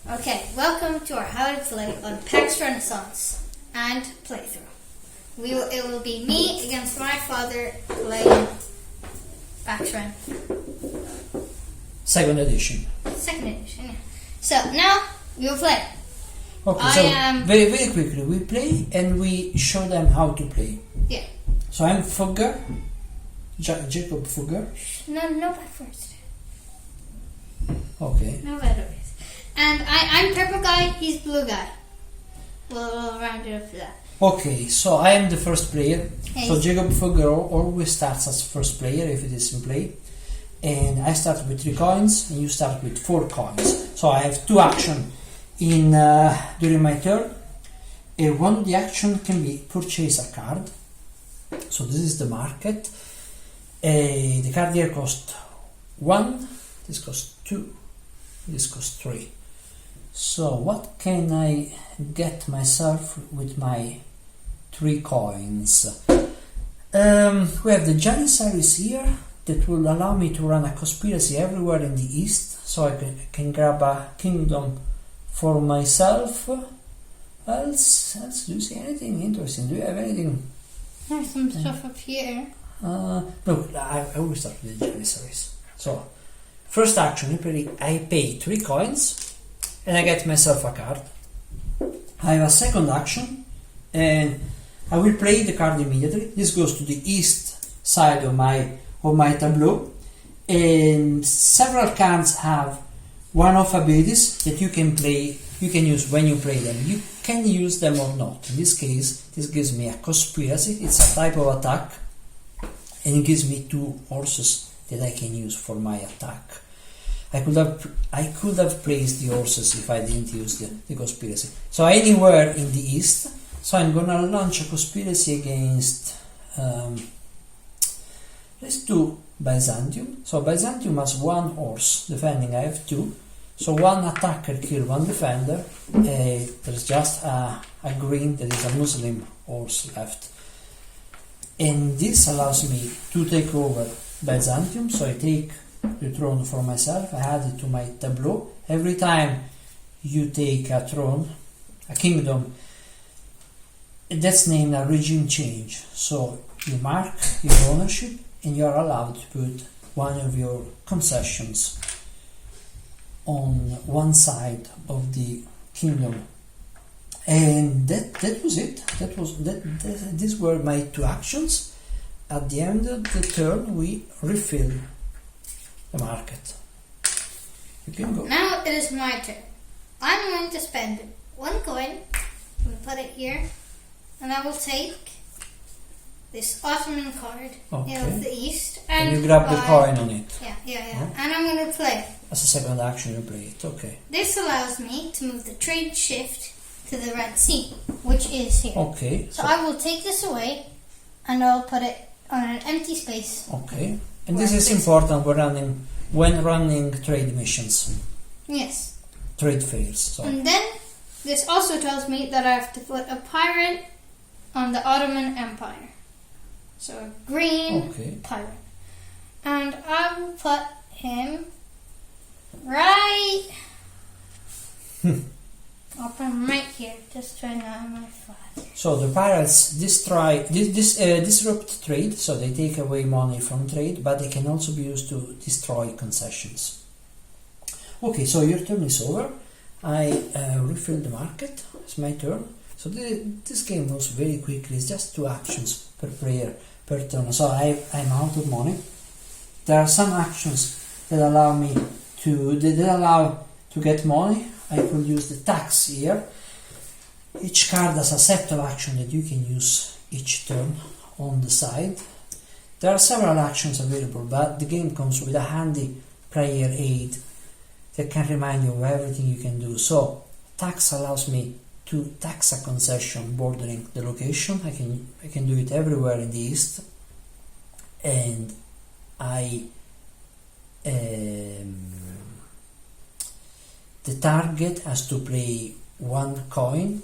Okay, welcome to our How to Play on Pax Renaissance and playthrough. It will be me against my father playing Pax Ren. Second edition. Second edition, yeah. So now we will play. Okay, very quickly we play and we show them how to play. Yeah. So I'm Fugger, Jacob Fugger. No bad words. Okay. No bad words. And I'm purple guy, he's blue guy. We'll round it up for that. Okay, so I am the first player. Hey. So Jacob Fugger always starts as first player if it is in play. And I start with 3 coins and you start with 4 coins. So I have 2 action in during my turn. And one of the action can be purchase a card. So this is the market. The card here costs 1, this costs 2, this costs 3. So what can I get myself with my 3 coins? We have the Janissaries here that will allow me to run a conspiracy everywhere in the east, so I can grab a kingdom for myself. Else do you see anything interesting? Do you have anything? There's some stuff up here. Look, I always start with the Janissaries. So, first action, I pay 3 coins and I get myself a card. I have a second action and I will play the card immediately. This goes to the east side of my tableau, and several cards have one-off abilities that you can use when you play them. You can use them or not. In this case, this gives me a conspiracy. It's a type of attack, and it gives me 2 horses that I can use for my attack. I could have placed the horses if I didn't use the conspiracy. So anywhere in the east. So I'm gonna launch a conspiracy against. Let's do Byzantium. So Byzantium has 1 horse defending. I have 2. So 1 attacker kill 1 defender. There's just a green that is a Muslim horse left. And this allows me to take over Byzantium. So I take the throne for myself. I add it to my tableau. Every time you take a throne, a kingdom, that's named a regime change. So you mark your ownership and you're allowed to put one of your concessions on one side of the kingdom. And that was it. These were my 2 actions. At the end of the turn we refill the market. You can go. Now it is my turn. I'm going to spend 1 coin. I'm going to put it here. And I will take this Ottoman card of the east. And you grab the coin on it. Yeah. And I'm going to play it. As a second action you play it, okay. This allows me to move the trade shift to the Red Sea, which is here. Okay. So I will take this away and I'll put it on an empty space. Okay. And this is important when running trade missions. Yes. Trade fairs. So. And then this also tells me that I have to put a pirate on the Ottoman Empire. So a green pirate. And I will put him right I'll put him right here, just trying to have my father. So the pirates disrupt trade, so they take away money from trade, but they can also be used to destroy concessions. Okay, so your turn is over. I refill the market. It's my turn. So this game goes very quickly. It's just 2 actions per player per turn. So I'm out of money. There are some actions that allow me to get money. I could use the tax here. Each card has a set of action that you can use each turn on the side. There are several actions available, but the game comes with a handy player aid that can remind you of everything you can do. So tax allows me to tax a concession bordering the location. I can do it everywhere in the east, and the target has to play 1 coin,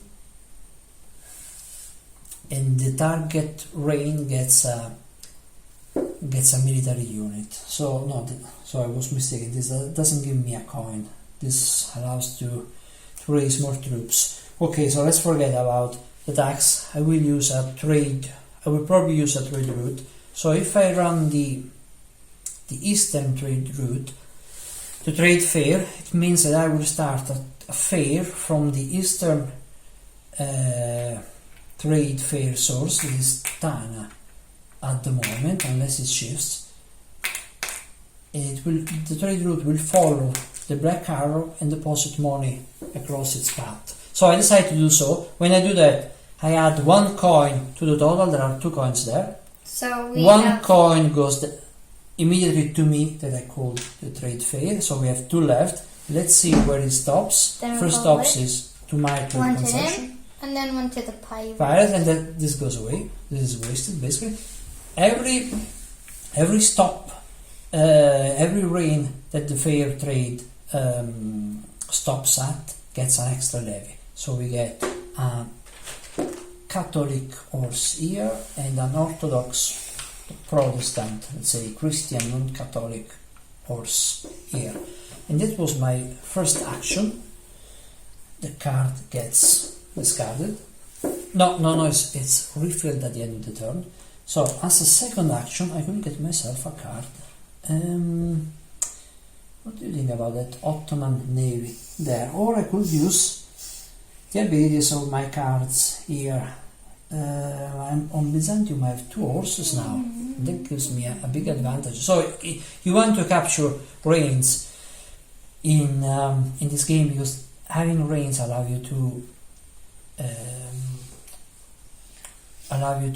and the target reign gets a military unit. So I was mistaken. This doesn't give me a coin. This allows to to raise more troops. Okay, so let's forget about the tax. I will use a trade. I will probably use a trade route. So if I run the eastern trade route, the trade fair, it means that I will start a fair from the eastern trade fair source. This is Tana at the moment, unless it shifts. The trade route will follow the black arrow and deposit money across its path. So I decided to do so. When I do that, I add 1 coin to the total. There are 2 coins there. So one coin goes immediately to me that I called the trade fair. So we have 2 left. Let's see where it stops. Then First stops is to my trade one to concession. him, and then one to the pirate. And then this goes away. This is wasted basically. Every stop, every reign that the fair trade stops at gets an extra levy. So we get a Catholic horse here and an Orthodox Protestant, let's say Christian non-Catholic horse here. And that was my first action. The card gets discarded. No, it's refilled at the end of the turn. So as a second action, I could get myself a card. What do you think about that Ottoman Navy there? Or I could use the abilities of my cards here. On Byzantium I have 2 horses now. That gives me a big advantage. So you want to capture reigns in this game, because having reigns allow you to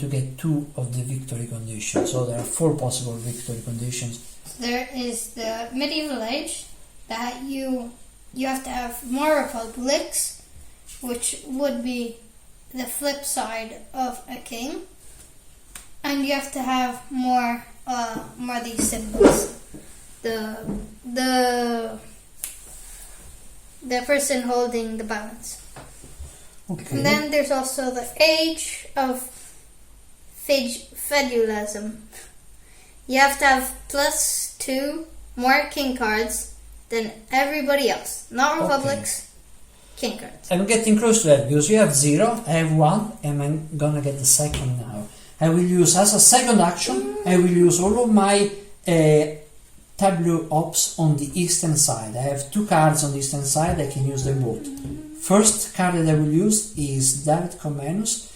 get 2 of the victory conditions. So there are 4 possible victory conditions. There is the medieval age that you have to have more republics, which would be the flip side of a king, and you have to have more of these symbols. The person holding the balance. Okay. And then there's also the age of feudalism. You have to have +2 more king cards than everybody else. Not republics, king cards. I'm getting close to that, because you have 0, I have 1, and I'm gonna get the second now. I will use, as a second action, I will use all of my tableau ops on the eastern side. I have 2 cards on the eastern side, I can use them both. First card that I will use is David Comnenus,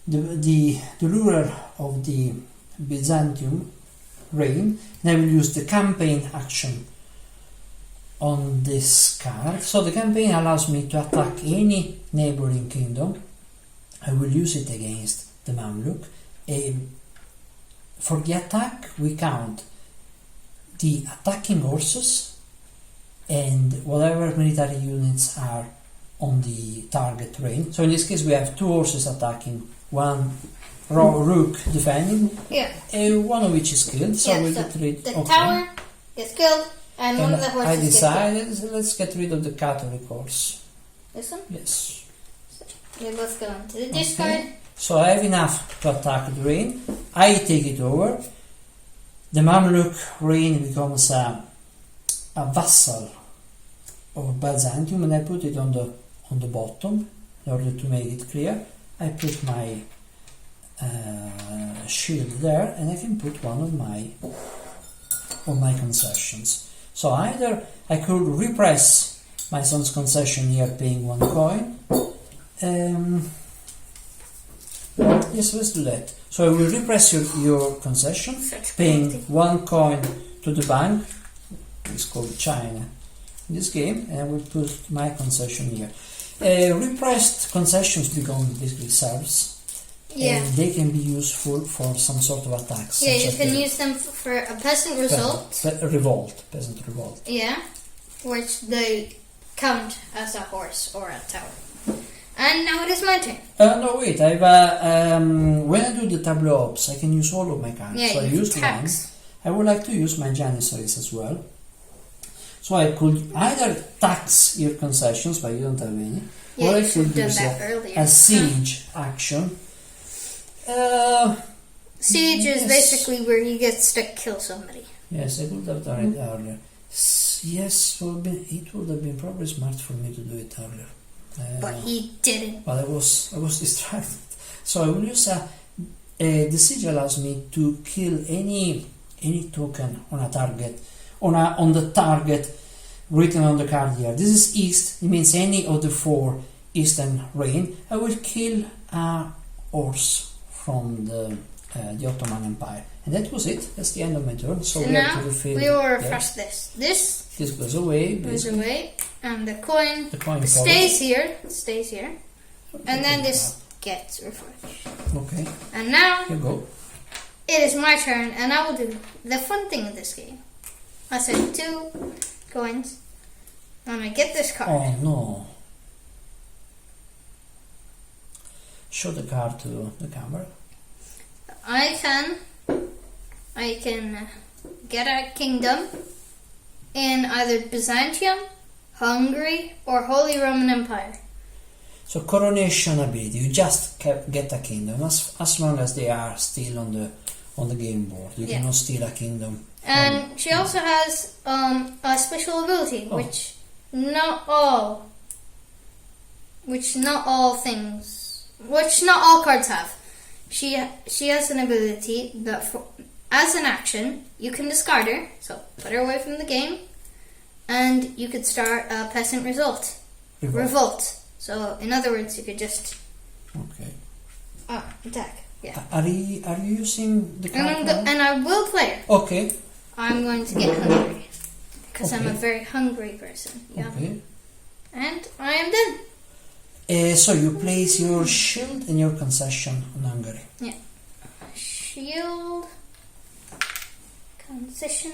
the ruler of the Byzantium reign, and I will use the campaign action on this card. So the campaign allows me to attack any neighboring kingdom. I will use it against the Mamluk. For the attack, we count the attacking horses and whatever military units are on the target reign. So in this case, we have 2 horses attacking, 1 rook defending, and 1 of which is killed. So we get rid. The tower is killed, and one of the horses I decided let's get rid of the Catholic horse. This one? Yes. So we both go into the discard. So I have enough to attack the reign. I take it over. The Mamluk reign becomes a vassal of Byzantium, and I put it on the bottom in order to make it clear. I put my shield there, and I can put one of my concessions. So either I could repress my son's concession here, paying 1 coin. Yes, let's do that. So I will repress your concession, paying 1 coin to the bank. It's called China in this game, and I will put my concession here. Repressed concessions become basically serfs. Yeah. And they can be useful for some sort of attacks. Yeah, you can use them for a peasant revolt. Peasant revolt. Yeah, which they count as a horse or a tower. And now it is my turn. No, wait. I've when I do the tableau ops, I can use all of my cards. Yeah, so I use tax. 1. I would like to use my janissaries as well. So I could either tax your concessions, but you don't have any, or I could use a siege action. Siege is basically where he gets to kill somebody. Yes, I could have done it earlier. Yes, it would have been probably smart for me to do it earlier. But he didn't. But I was distracted. So I will use the siege allows me to kill any token on a target on the target written on the card here. This is east. It means any of the 4 eastern reign. I will kill a horse from the Ottoman Empire, and that was it. That's the end of my turn. So we have to refill. We will refresh this. This goes away. And the coin stays here. And then this gets refreshed. Okay. And now you go. It is my turn, and I will do the fun thing in this game. I said 2 coins, and I get this card. Oh no! Show the card to the camera. I can get a kingdom in either Byzantium, Hungary, or Holy Roman Empire. So coronation ability, you just get a kingdom as long as they are still on the game board. You cannot steal a kingdom. And she also has a special ability, which not all cards have. She has an ability that, as an action, you can discard her, so put her away from the game, and you could start a peasant revolt. So, in other words, you could just attack. Yeah. Are you using the card? And I will play her. Okay. I'm going to get hungry because I'm a very hungry person. Yeah. Okay. And I am done. So you place your shield and your concession on Hungary. Yeah. Shield, concession.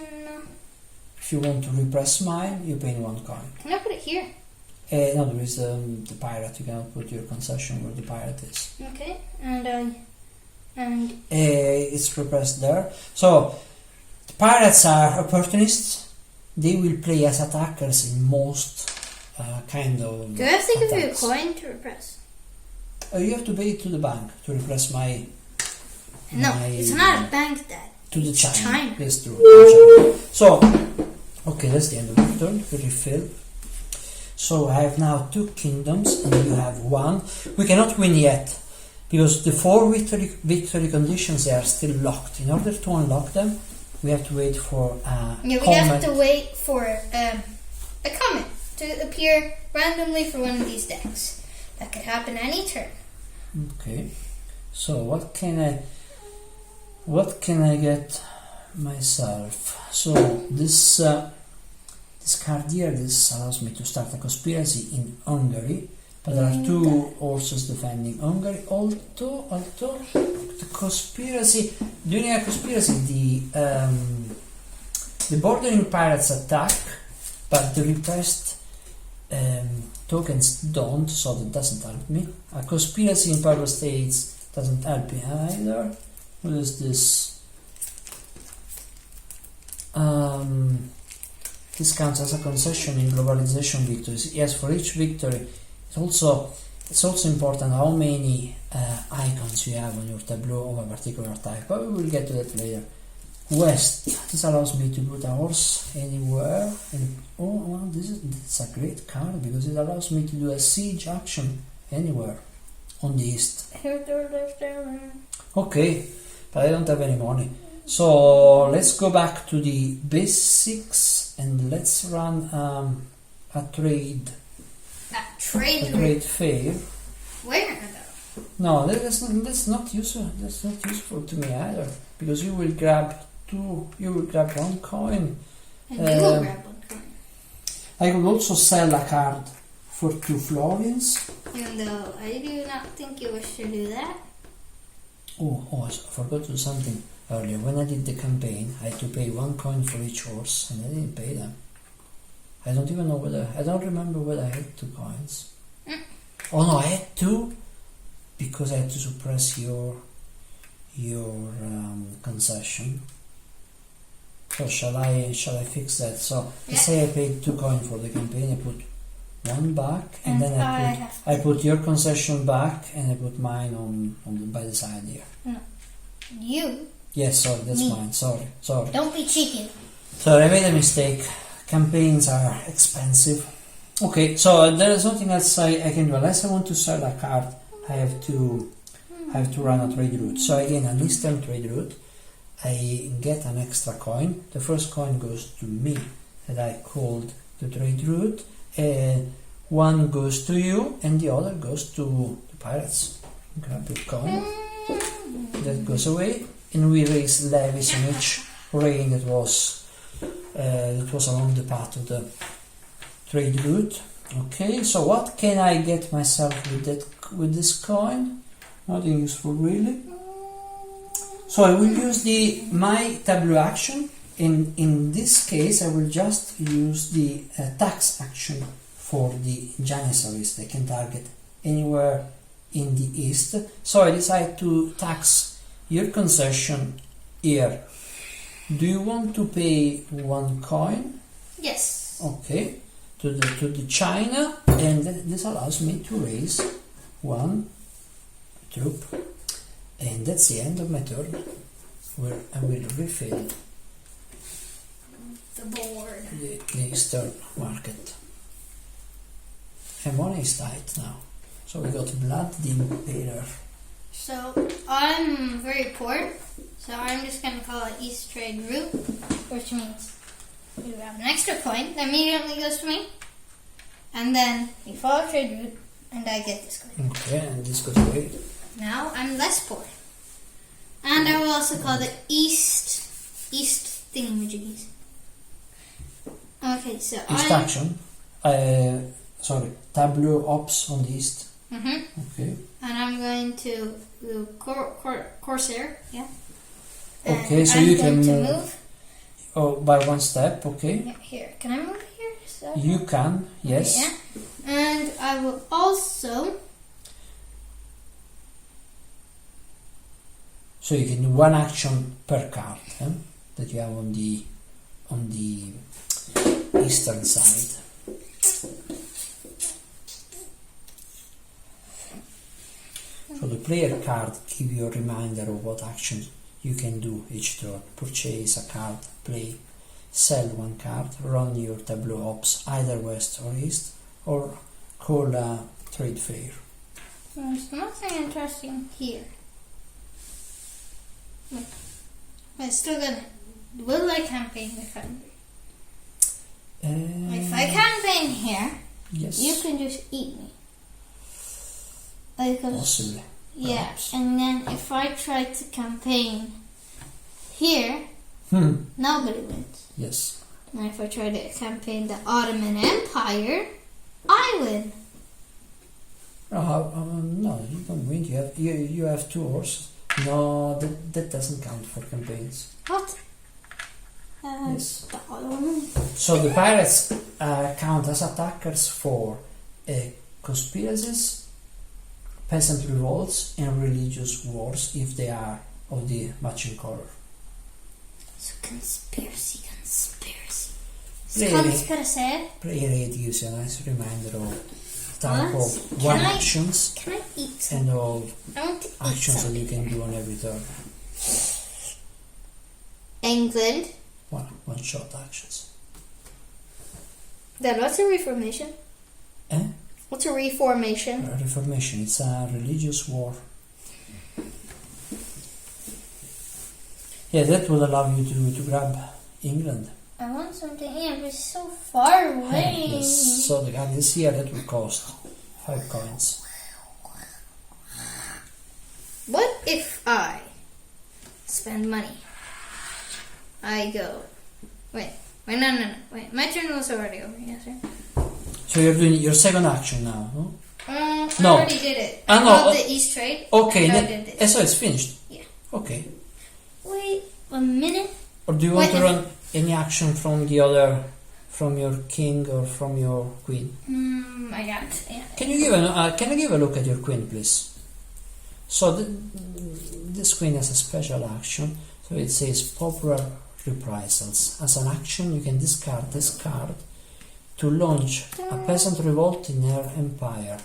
If you want to repress mine, you pay 1 coin. Can I put it here? No, there is the pirate. You cannot put your concession where the pirate is. Okay, and it's repressed there. So the pirates are opportunists. They will play as attackers in most kind of. Do I have to give you a coin to repress? You have to pay it to the bank to repress my. No, it's not a bank, Dad. To the China. China. Yes, true. So, okay, that's the end of the turn. We refill. So I have now 2 kingdoms, and you have 1. We cannot win yet because the 4 victory conditions, they are still locked. In order to unlock them, we have to wait for a we have to wait for a comment to appear randomly for one of these decks. That could happen any turn. Okay. So what can I get myself? So this card here, this allows me to start a conspiracy in Hungary, but there are 2 horses defending Hungary. Although the conspiracy, during a conspiracy, the bordering pirates attack, but the repressed tokens don't, so that doesn't help me. A conspiracy in power states doesn't help me either. What is this? This counts as a concession in globalization victories. Yes, for each victory, it's also important how many icons you have on your tableau of a particular type. But we will get to that later. West. This allows me to put a horse anywhere. And this is a great card because it allows me to do a siege action anywhere on the east. Okay, but I don't have any money. So let's go back to the basics and let's run a trade fair. Where though? No, that's not useful. That's not useful to me either because you will grab 1 coin. And you will grab 1 coin. I could also sell a card for 2 florins. Even though I do not think you wish to do that. Oh, I forgot to do something earlier. When I did the campaign, I had to pay 1 coin for each horse, and I didn't pay them. I don't remember whether I had 2 coins. Oh no, I had 2 because I had to suppress your concession. So shall I fix that? So let's say I paid 2 coins for the campaign. I put 1 back, and then I put your concession back, and I put mine on by the side here. No, you. Yes, sorry, that's mine. Sorry. Don't be cheeky. Sorry, I made a mistake. campaigns are expensive. Okay, so there is nothing else I can do. Unless I want to sell a card, I have to run a trade route. So again, an Eastern trade route. I get an extra coin. The first coin goes to me that I called the trade route. One goes to you, and the other goes to the pirates. Grab your coin. That goes away, and we raise levies on each rain that was along the path of the trade route. Okay, so what can I get myself with this coin? Nothing useful really. So I will use my tableau action. In this case, I will just use the tax action for the Janissaries. They can target anywhere in the east. So I decide to tax your concession here. Do you want to pay 1 coin? Yes. Okay. To the China, and this allows me to raise 1 troop. And that's the end of my turn, where I will refill the board. The eastern market. And money is tight now. So we got Blood the Impaler. So I'm very poor, so I'm just going to call it East Trade Route, which means you have an extra coin that immediately goes to me, and then you follow trade route, and I get this coin. Okay, and this goes away. Now I'm less poor. And I will also call it East thingamajiggies. Okay, so East action. Tableau ops on the east. Okay. And I'm going to do Corsair, yeah. And okay, so I'm you can move. Oh, by 1 step, okay. Yeah, here. Can I move here? So You can, yes. Okay, yeah. And I will also... So you can do 1 action per card that you have on the eastern side. So the player card gives you a reminder of what actions you can do each turn. Purchase a card, play, sell 1 card, run your tableau ops either west or east, or call a trade fair. There's nothing interesting here. Wait. But it's still gonna... Will I campaign if I campaign here, yes. you can just eat me. Because, possibly. Yeah, Perhaps. and then if I try to campaign here, nobody wins. Yes. And if I try to campaign the Ottoman Empire, I win. No, you don't win. You have 2 horses. No, that doesn't count for campaigns. What? Yes. The Ottoman. So the pirates count as attackers for conspiracies, peasant revolts, and religious wars if they are of the matching color. So conspiracy. Player aid gives you a nice reminder of type of actions Can I eat and of I want to eat actions that you something. can do on every turn. England. One shot actions. Then what's a reformation? What's a reformation? Reformation, it's a religious war. Yeah, that will allow you to grab England. I want something here, but it's so far away. Yes, so the guy is here, that will cost 5 coins. What if I spend money? I go... Wait, no. Wait, my turn was already over, yes, sir? So you're doing your second action now, no? I No. already did it. Ah, I no, got the East Trade. Okay, and I did this. so it's finished? Yeah. Okay. Wait a minute. Or do you want Wait, to run any action from your king or from your queen? I got it. Yeah. Can you give a look at your queen, please? So this queen has a special action. So it says popular reprisals. As an action, you can discard this card to launch a peasant revolt in her empire.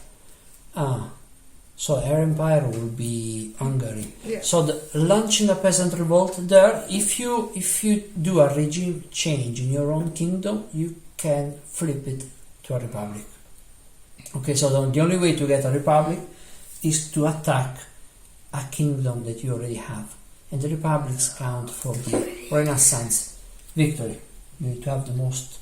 So her empire will be Hungary. Yeah. So launching a peasant revolt there, if you do a regime change in your own kingdom, you can flip it to a republic. Okay, so the only way to get a republic is to attack a kingdom that you already have. And the republics count for the Renaissance victory. You need to have the most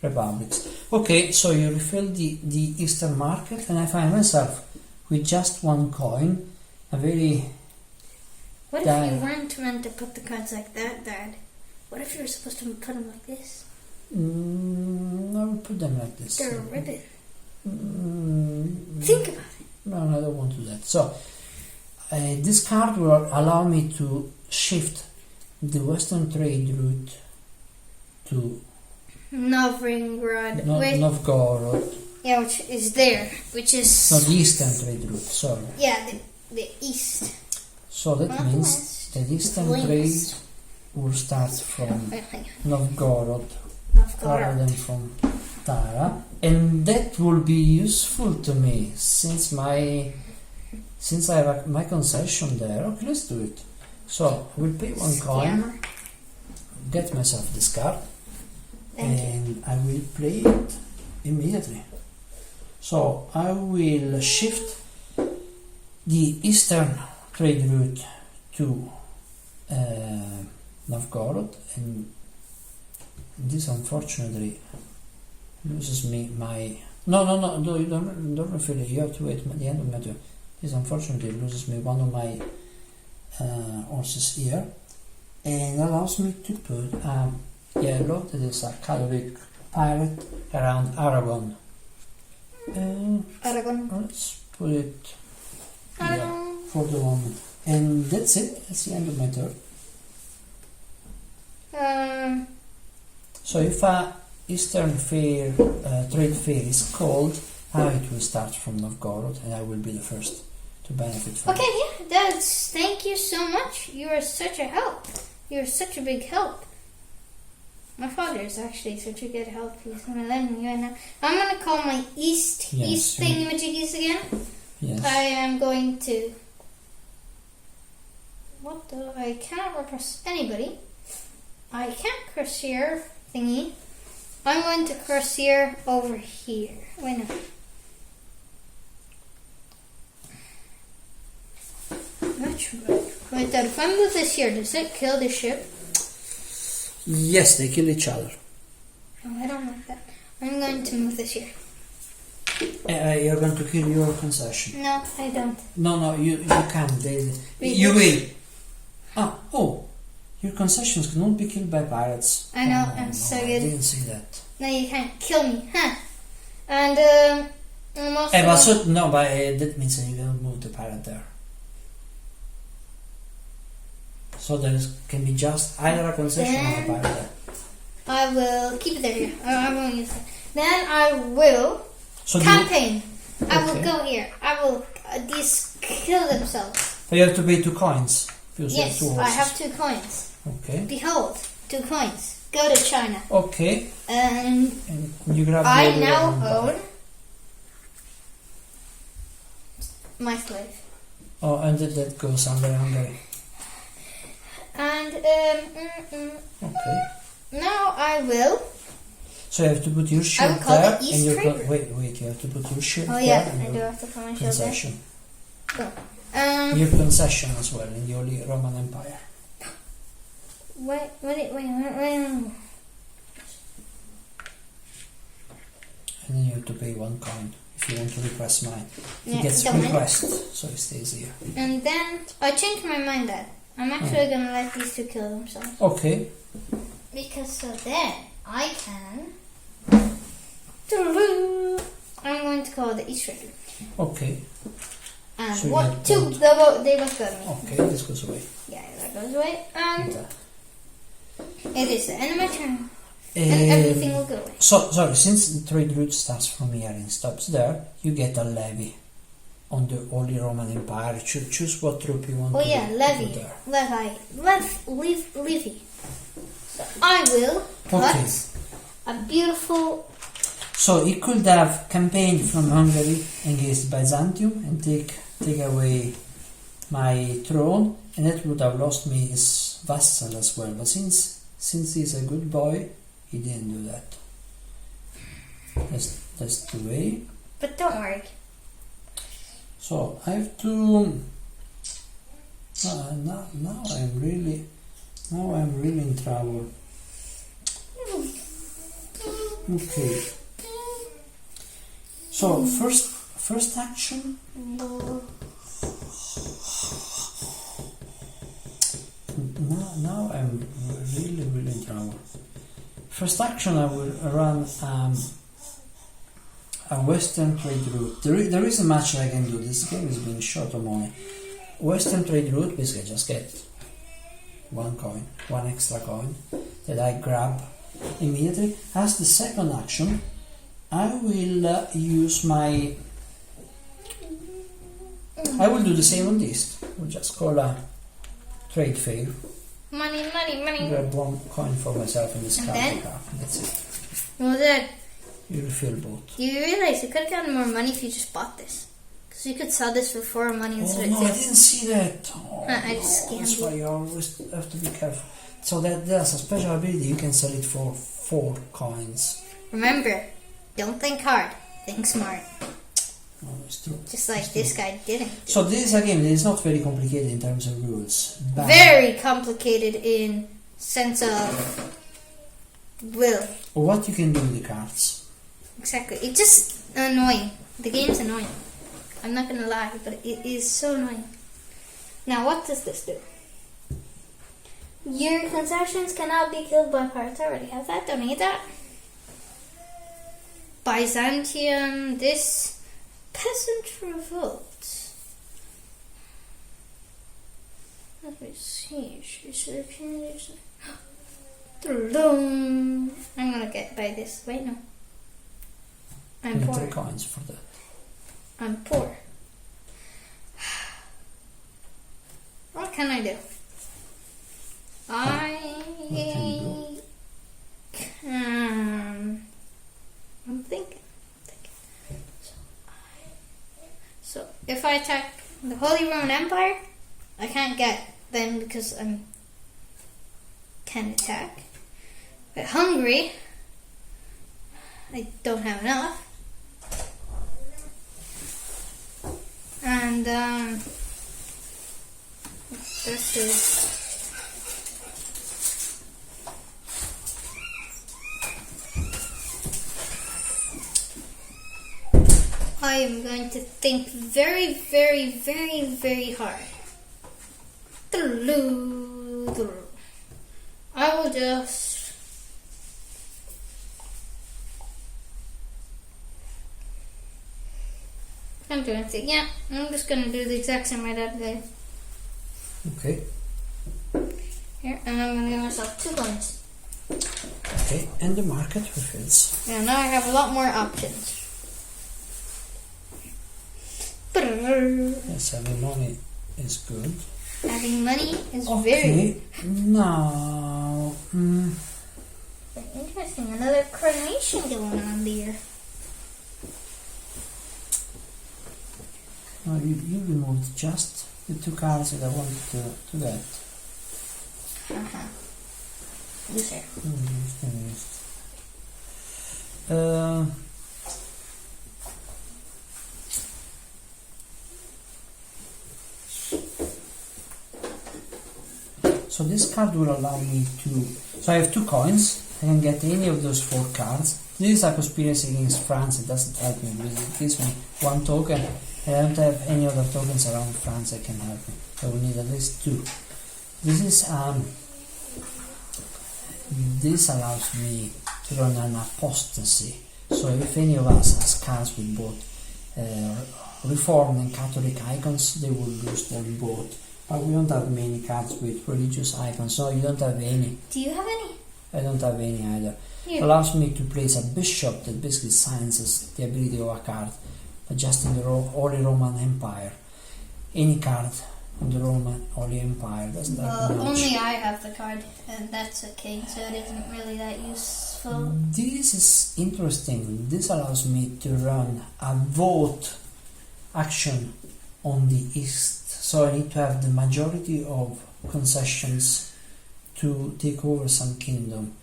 republics. Okay, so you refill the Eastern market, and I find myself with just one coin, a very... What if you weren't meant to put the cards like that, Dad? What if you were supposed to put them like this? I will put them like this. They're a ribbon. Think about it. No, I don't want to do that. So, this card will allow me to shift the Western trade route to Novgorod. Novgorod. Yeah, which is there, which is... No, the Eastern trade route, sorry. Yeah, the East. So that means the Eastern trade will start from Novgorod rather than from Tara, and that will be useful to me since I have my concession there. Okay, let's do it. So I will pay one coin, get myself this card, and I will play it immediately. So I will shift the Eastern trade route to Novgorod, and this unfortunately loses me my... No, you don't refill it, you have to wait at the end of my turn. This unfortunately loses me one of my horses here, and allows me to put a yellow, that is a Catholic pirate, around Aragon. Aragon. Let's put it here for the moment. And that's it, that's the end of my turn. So if a Eastern fair, trade fair is called, it will start from Novgorod, and I will be the first to benefit from it. Okay, yeah, thank you so much. You are such a help. You are such a big help. My father is actually such a good help. He's going to lend me right now. I'm going to call my East thingamajiggies again. Yes. I am going to... I cannot repress anybody. I can't cursor thingy. I'm going to cursor over here. Wait, no. That's right. Wait, Dad, if I move this here, does it kill the ship? Yes, they kill each other. Oh, I don't like that. I'm going to move this here. You're going to kill your concession. No, I don't. No, you can't. You will. Your concessions cannot be killed by pirates. I know, I'm so good. I didn't see that. No, you can't kill me, huh? And, I'm also... that means that you cannot move the pirate there. So there can be just either a concession or a pirate there. I will keep it there. I won't use it. Then I will campaign. I will go here. I will... these kill themselves. But you have to pay 2 coins. Yes, I have 2 coins. Okay. Behold, 2 coins. Go to China. Okay. And you grab I now own my slave. Oh, and that goes under Hungary. And okay. Now I will. So you have to put your shield there, and you wait. You have to put your shield there. Oh yeah, I do have to put my shield concession. there. Your concession as well in the Holy Roman Empire. Wait. And then you have to pay 1 coin if you want to request mine. He gets request, so he stays here. And then I changed my mind, Dad. I'm actually gonna let these 2 kill themselves. Okay. Because so then I can. I'm going to call the East Trader. Okay. And so 1, 2, they both go to me. Okay, this goes away. Yeah, that goes away. And it is the end of my turn. And everything will go away. So, sorry, since the trade route starts from here and stops there, you get a levy on the Holy Roman Empire. Choose what troop you want to do. Oh yeah, levy. Levy. So I will cut a beautiful... So he could have campaigned from Hungary against Byzantium and take take away my throne, and that would have lost me his vassal as well. But since he's a good boy, he didn't do that. That's the way. But don't worry. So I have to. Now I'm really in trouble. Okay. So first action. Now I'm really in trouble. First action, I will run a Western trade route. There isn't much I can do. This game is being short of money. Western trade route, basically just get one extra coin that I grab immediately. As the second action, I will use my. I will do the same on this. We'll just call a trade fair. Money. Grab one coin for myself in this card. That's it. Well, then. You refill both. Do you realize you could have gotten more money if you just bought this? Because you could sell this for 4 money instead of 2. I didn't see that. I just scammed that's why you always have to be careful. So there's a special ability, you can sell it for 4 coins. Remember, don't think hard, think smart. Oh, it's true. Just like this guy didn't. So this is a game that is not very complicated in terms of rules. Very complicated in sense of will. What you can do with the cards. Exactly. It's just annoying. The game's annoying. I'm not gonna lie, but it is so annoying. Now, what does this do? Your concessions cannot be killed by pirates. I already have that. Don't need that. Byzantium. This peasant revolt. Let me see. I'm gonna get by this. Wait, no. I'm poor. 3 coins for that. I'm poor. What can I do? I'm thinking. So if I attack the Holy Roman Empire, I can't get them because I can attack. But Hungary, I don't have enough. And this is I am going to think very, very, very, very hard. I will just I'm doing it. Yeah, I'm just going to do the exact same my dad did. Okay. Here, and I'm going to give myself 2 coins. Okay, and the market refills. Yeah, now I have a lot more options. Yes, having money is good. Having money is okay. Now, interesting. Another coronation going on there. No, you removed just the 2 cards that I wanted to get. Loser. So this card will allow me to. So I have 2 coins. I can get any of those 4 cards. This is a conspiracy against France. It doesn't help me because it gives me 1 token. I don't have any other tokens around France that can help me. I will need at least 2. This allows me to run an apostasy. So if any of us has cards with both Reformed and Catholic icons, they will lose them both. But we don't have many cards with religious icons. No, you don't have any. Do you have any? I don't have any either. Here. It allows me to place a bishop that basically silences the ability of a card, but just in the Holy Roman Empire. Any card in the Roman Holy Empire doesn't have much. Only I have the card, and that's a king, so it isn't really that useful. This is interesting. This allows me to run a vote action on the east. So I need to have the majority of concessions to take over some kingdom.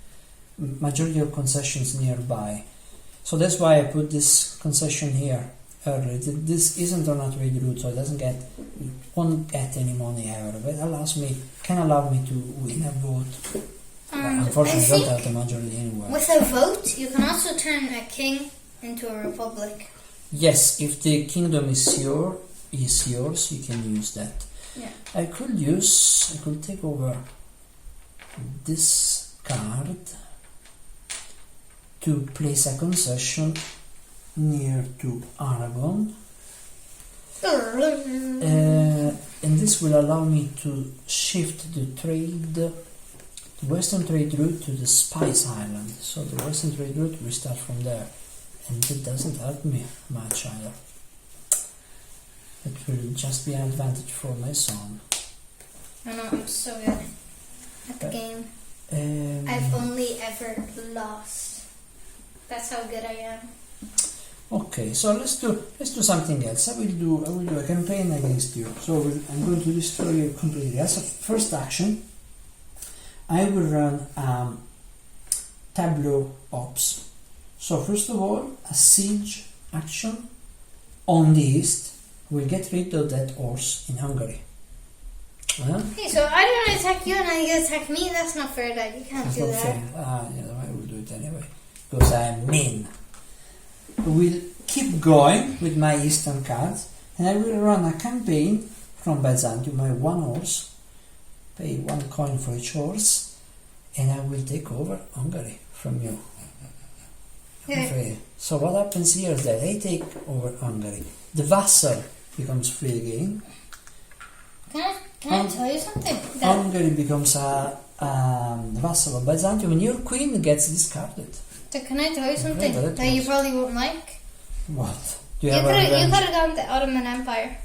Majority of concessions nearby. So that's why I put this concession here earlier. This isn't on a trade route, so it won't get any money out of it. Can allow me to win a vote. Unfortunately, I don't have the majority anywhere. With a vote, you can also turn a king into a republic. Yes, if the kingdom is yours, you can use that. Yeah. I could take over this card to place a concession near to Aragon. And this will allow me to shift the western trade route to the Spice Island. So the western trade route will start from there. And it doesn't help me much either. It will just be an advantage for my son. I know, I'm so good at the game. I've only ever lost. That's how good I am. Okay, so let's do something else. I will do a campaign against you. So I'm going to destroy you completely. As a first action, I will run tableau ops. So first of all, a siege action on the east will get rid of that horse in Hungary. Hey, so I don't want to attack you and I get attack me. That's not fair, Dad. You can't do that. Fair. Yeah, I will do it anyway because I am mean. We'll keep going with my eastern cards, and I will run a campaign from Byzantium. My one horse, pay 1 coin for each horse, and I will take over Hungary from you. Okay. So what happens here is that I take over Hungary. The vassal becomes free again. Can I tell you something? Hungary becomes a vassal of Byzantium, and your queen gets discarded. So can I tell you something that you probably won't like? What? You could have gone the Ottoman Empire.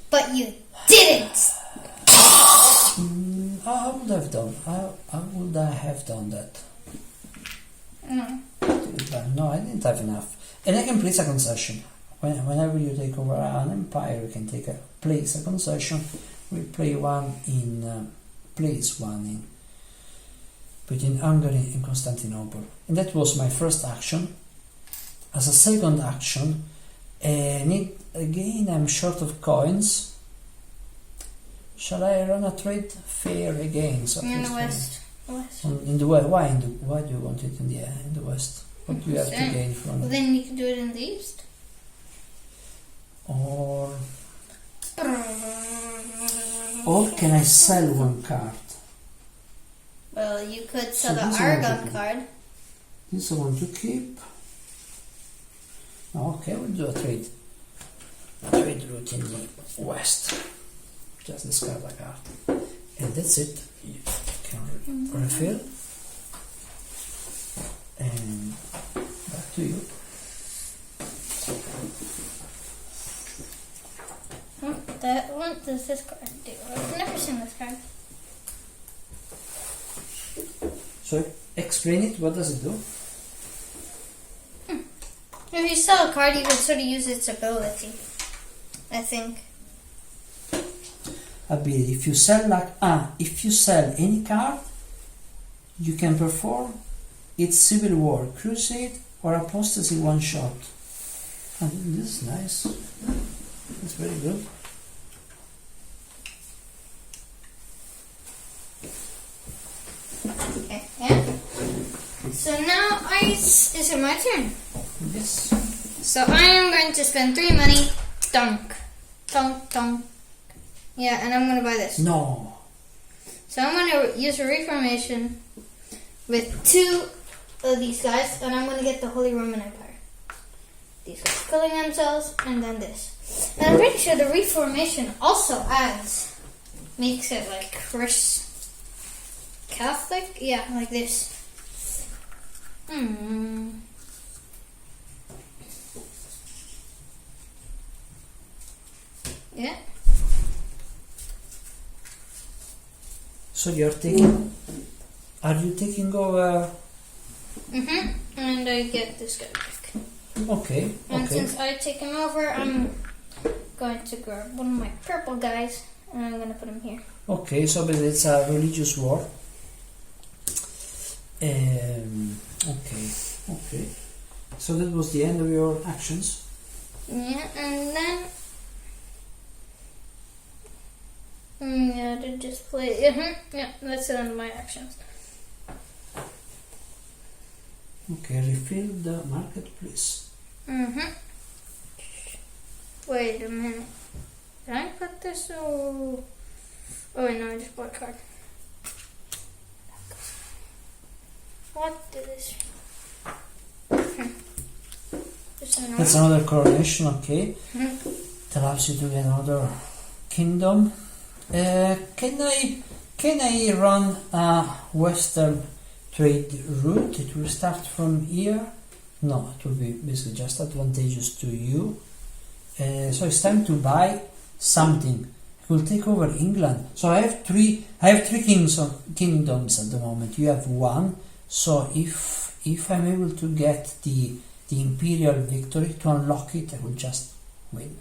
But you didn't! I would have done. I would have done that. No. No, I didn't have enough. And I can place a concession. Whenever you take over an empire, you can place a concession. We place one in between Hungary and Constantinople. And that was my first action. As a second action, again I'm short of coins. Shall I run a trade fair again? So in the west. In the west. Why do you want it in the west? What do you have to gain from it? Well, then you can do it in the east. Or can I sell one card? Well, you could sell the Aragon card. This I want to keep. Okay, we'll do a trade route in the west. Just discard a card. And that's it. You can refill. And back to you. What does this card do? I've never seen this card. So explain it. What does it do? If you sell a card, you can sort of use its ability. I think. Ability. If you sell any card, you can perform its Civil War, Crusade, or Apostasy one shot. And this is nice. That's very good. Okay, yeah. So now is it my turn? Yes. So I am going to spend 3 money. Dunk. Yeah, and I'm going to buy this. No. So I'm going to use a reformation with 2 of these guys, and I'm going to get the Holy Roman Empire. These guys killing themselves, and then this. And I'm pretty sure the reformation also makes it like Catholic? Yeah, like this. Yeah. So are you taking over? And I get this guy back. Okay. And since I've taken over, I'm going to grab one of my purple guys and I'm going to put him here. Okay, so but it's a religious war. Okay. So that was the end of your actions? Yeah, and then to just play. Yeah, that's the end of my actions. Okay, refill the marketplace. Wait a minute. Did I put this? Oh wait, no, I just bought a card. What is this? That's another coronation, okay. It allows you to get another kingdom. Can I run a western trade route? It will start from here. No, it will be basically just advantageous to you. So it's time to buy something. It will take over England. So I have three kingdoms at the moment. You have one. So if I'm able to get the imperial victory to unlock it, I will just win.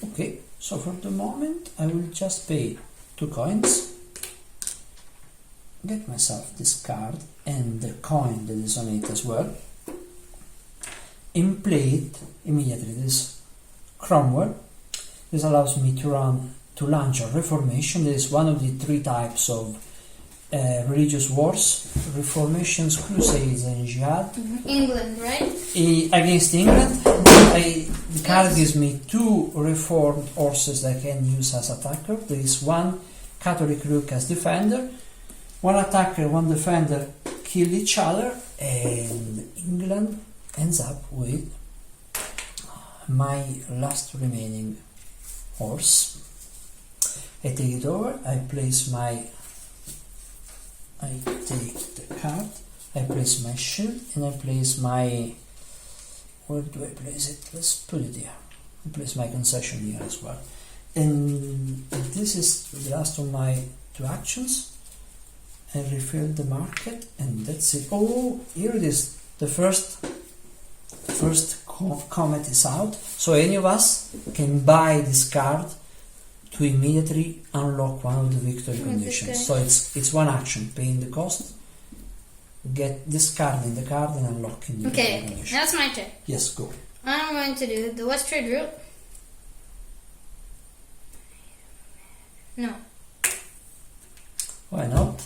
Okay, so for the moment I will just pay 2 coins, get myself this card and the coin that is on it as well, and play it immediately. This Cromwell. This allows me to launch a reformation. This is one of the 3 types of religious wars: reformations, crusades, and jihad. England, right? Against England, the card gives me 2 reformed horses that I can use as attacker. There is 1 Catholic rook as defender. 1 attacker, 1 defender kill each other, and England ends up with my last remaining horse. I take it over. I take the card, I place my shield, and I place my... Where do I place it? Let's put it here. I place my concession here as well. And this is the last of my 2 actions. I refill the market, and that's it. Oh, here it is. The first comet is out. So any of us can buy this card to immediately unlock one of the victory conditions. So it's 1 action, paying the cost, get this card in the card, and unlocking the victory condition. That's my turn. Yes, go. I'm going to do the West Trade route. No. Why not?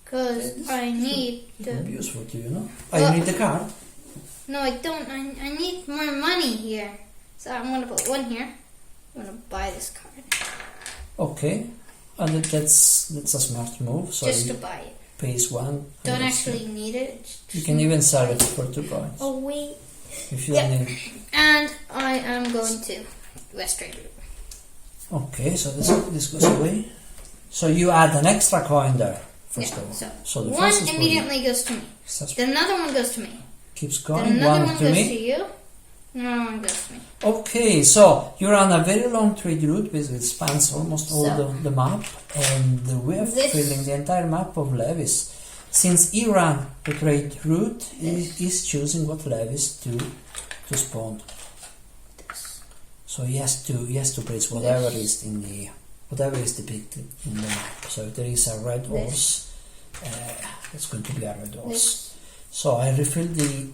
Because I need it to... will be useful to you, no? You need the card? No, I don't. I need more money here. So I'm going to put 1 here. I'm going to buy this card. Okay, and that's a smart move. So just to buy it. Pays 1. Don't actually need it. You can even sell it for 2 coins. Oh wait. If you need. And I am going to West Trade route. Okay, so this goes away. So you add an extra coin there first of all. So the 1 immediately goes to me. Then another 1 goes to me. Keeps going. Then another 1 to goes me. to you. Another 1 goes to me. Okay, so you're on a very long trade route. Basically, it spans almost all the map, and we are filling the entire map of levies. Since Iran, the trade route, is choosing what levies to spawn. So he has to place whatever is depicted in the map. So if there is a red horse, it's going to be a red horse. So I refill the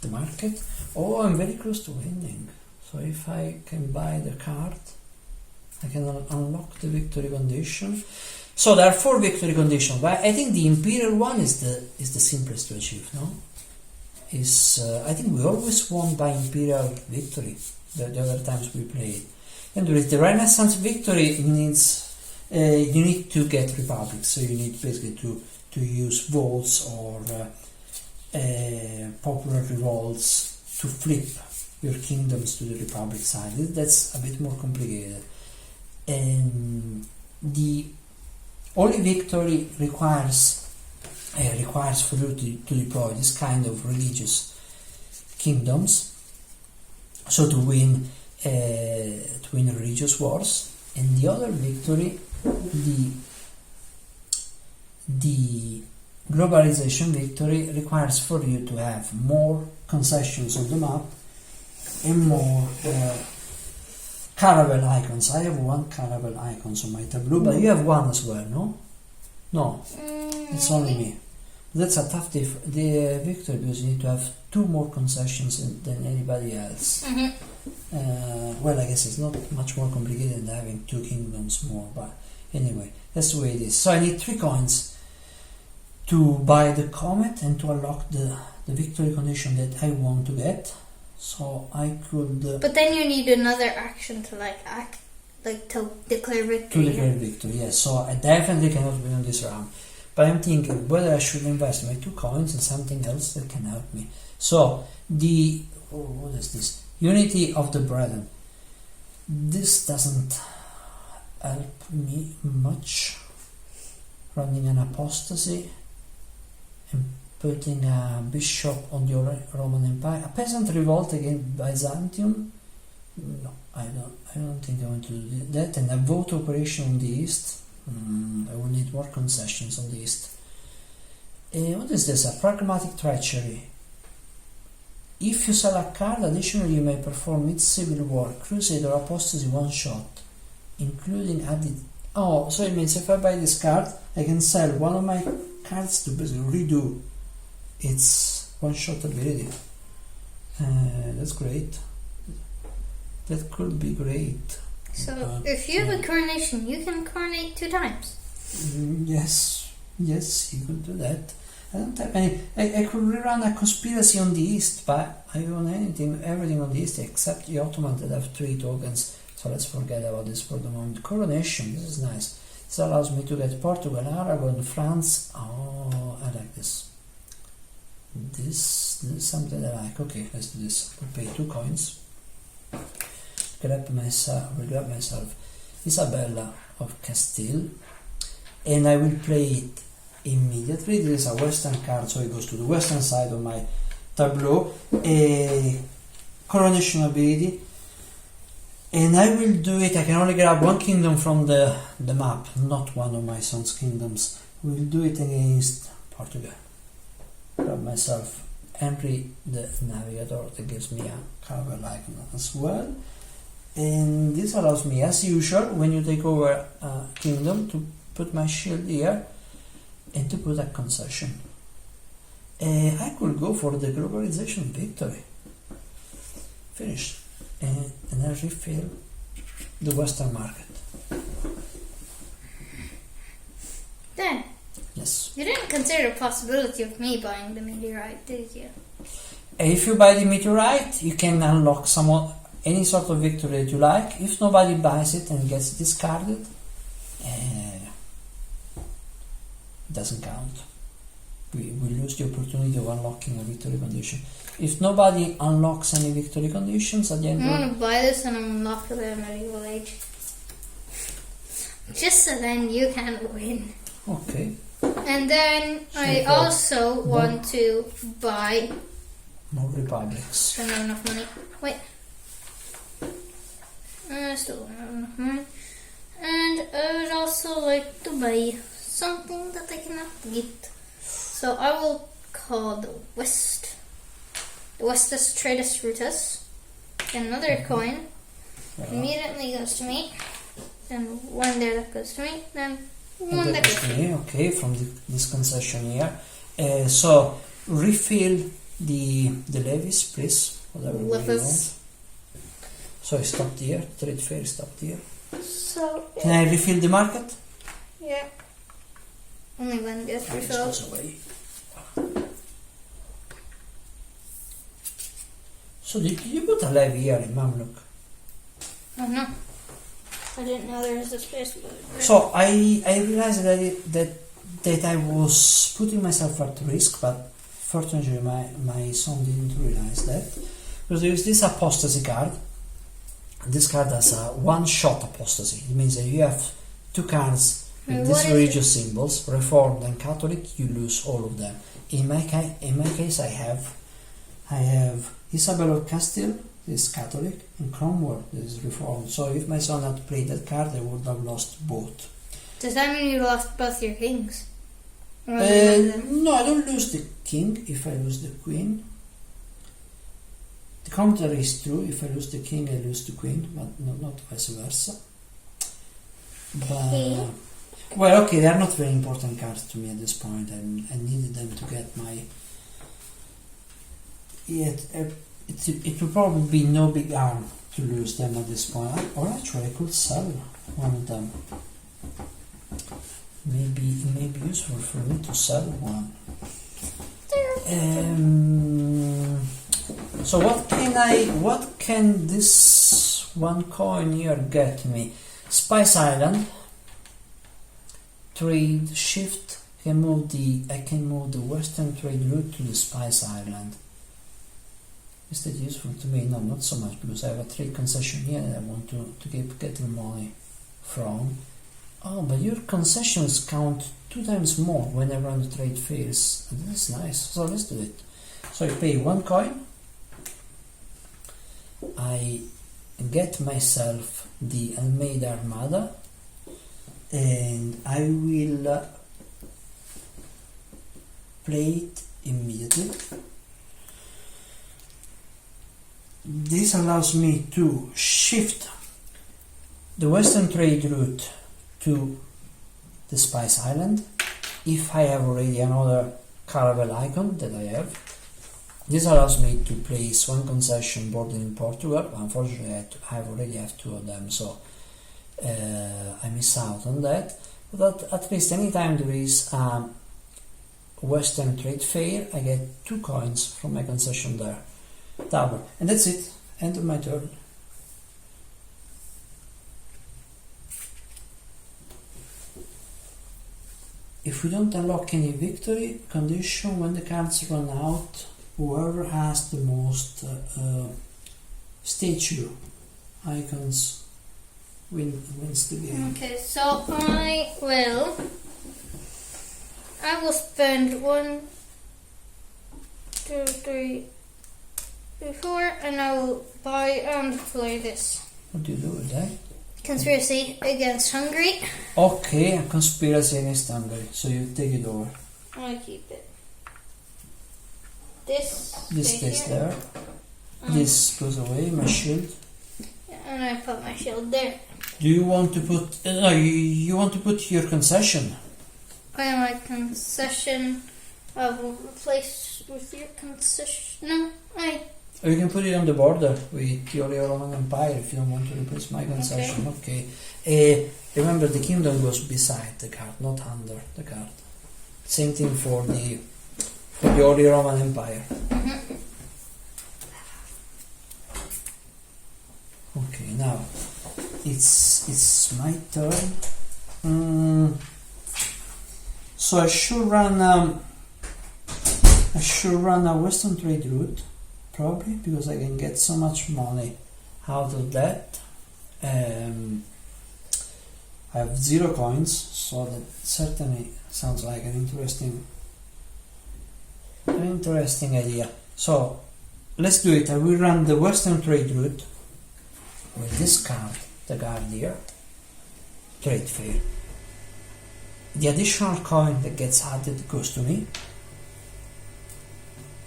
market. Oh, I'm very close to winning. So if I can buy the card, I can unlock the victory condition. So there are 4 victory conditions, but I think the imperial one is the simplest to achieve. No, I think we always won by imperial victory the other times we played. And with the Renaissance victory, it needs you need to get republic. So you need basically to use votes or popular revolts to flip your kingdoms to the republic side. That's a bit more complicated. And the only victory requires for you to deploy this kind of religious kingdoms. So to win religious wars, and the other victory, the globalization victory requires for you to have more concessions on the map and more caravel icons. I have one caravel icons on my tableau, but you have one as well, no? No, it's only me. That's a tough the victory, because you need to have 2 more concessions than anybody else. Well, I guess it's not much more complicated than having 2 kingdoms more, but anyway, that's the way it is. So I need 3 coins to buy the comet and to unlock the victory condition that I want to get. So I could... but then you need another action to to declare victory. To declare victory, yes. So I definitely cannot win on this round. But I'm thinking whether I should invest my 2 coins in something else that can help me. So what is this? Unity of the Brethren. This doesn't help me much. Running an apostasy and putting a bishop on the Roman Empire. A peasant revolt against Byzantium. No, I don't think I want to do that. And a vote operation on the east. I will need more concessions on the east. What is this? A pragmatic treachery. If you sell a card, additionally you may perform mid-civil war, crusade or apostasy one shot, including added... Oh, so it means if I buy this card, I can sell one of my cards to basically redo its one shot ability. That's great. That could be great. So if you have a coronation, you can coronate 2 times. Yes, you could do that. I don't have any. I could rerun a conspiracy on the east, but I own everything on the east except the Ottoman that have 3 tokens. So let's forget about this for the moment. Coronation, this is nice. This allows me to get Portugal, Aragon, France. Oh, I like this. This is something I like. Okay, let's do this. I'll pay 2 coins. Grab myself Isabella of Castile, and I will play it immediately. This is a western card, so it goes to the western side of my tableau. A coronation ability, and I will do it. I can only grab 1 kingdom from the map, not one of my son's kingdoms. We'll do it against Portugal. Grab myself Henry the Navigator, that gives me a caravel icon as well. And this allows me, as usual, when you take over a kingdom, to put my shield here and to put a concession. I could go for the globalization victory. Finished. And I refill the Western market. Then, yes. You didn't consider the possibility of me buying the meteorite, did you? If you buy the meteorite, you can unlock any sort of victory that you like. If nobody buys it and gets discarded, it doesn't count. We lose the opportunity of unlocking a victory condition. If nobody unlocks any victory conditions at the end, I want to buy this and unlock the medieval age, just so then you can win. Okay. And then I also want to buy more republics. I don't have enough money. Wait. I still don't have enough money. And I would also like to buy something that I cannot get. So I will call the West. The Westus Tradus Rutus. Another coin. Immediately goes to me. Then one there that goes to me. Then one that goes to me. Okay, from this concession here. So refill the levies, please. Whatever you want. So I stopped here. Trade fair stopped here. So can I refill the market? Yeah. Only when it gets refilled. Goes away. So did you put a levy here in Mamluk? Oh no. I didn't know there was a space. So I realized that I was putting myself at risk, but fortunately my son didn't realize that. Because there is this apostasy card. This card has a one-shot apostasy. It means that you have 2 cards with these religious symbols, Reformed and Catholic. You lose all of them. In my case, I have Isabel of Castile, this is Catholic, and Cromwell, this is Reformed. So if my son had played that card, I would have lost both. Does that mean you lost both your kings? No, I don't lose the king if I lose the queen. The contrary is true. If I lose the king, I lose the queen, but not vice versa. But, well, okay, they are not very important cards to me at this point. I needed them to get my... It will probably be no big harm to lose them at this point. Or actually, I could sell one of them. Maybe it may be useful for me to sell one. So what can this one coin here get me? Spice Island, trade shift. I can move the western trade route to the Spice Island. Is that useful to me? No, not so much, because I have a trade concession here that I want to keep getting money from. Oh, but your concessions count 2 times more when I run the trade fairs. That's nice. So let's do it. So I pay 1 coin. I get myself the Almeida Armada, and I will play it immediately. This allows me to shift the western trade route to the Spice Island if I have already another caravel icon that I have. This allows me to place 1 concession bordering in Portugal. Unfortunately, I already have 2 of them, so I miss out on that. But at least anytime there is a Western Trade Fair, I get 2 coins from my concession there. Double. And that's it. End of my turn. If we don't unlock any victory condition, when the cards run out, whoever has the most statue icons wins the game. Okay, so I will spend 1, 2, 3, 4, and I will buy and play this. What do you do with that? Conspiracy against Hungary. Okay, a conspiracy against Hungary. So you take it over. I keep it. This stays there. This goes away, my shield. And I put my shield there. Do you want to put... no, you want to put your concession? My concession I will replace with your concession. No, Or you can put it on the border with the Holy Roman Empire if you don't want to replace my concession. Okay. Remember, the kingdom goes beside the card, not under the card. Same thing for the Holy Roman Empire. Mm-hmm. Okay, now it's my turn. So I should run a Western trade route, probably, because I can get so much money out of that. I have 0 coins, so that certainly sounds like an interesting idea. So let's do it. I will run the Western trade route with this card, the Guardian Trade Fair. The additional coin that gets added goes to me.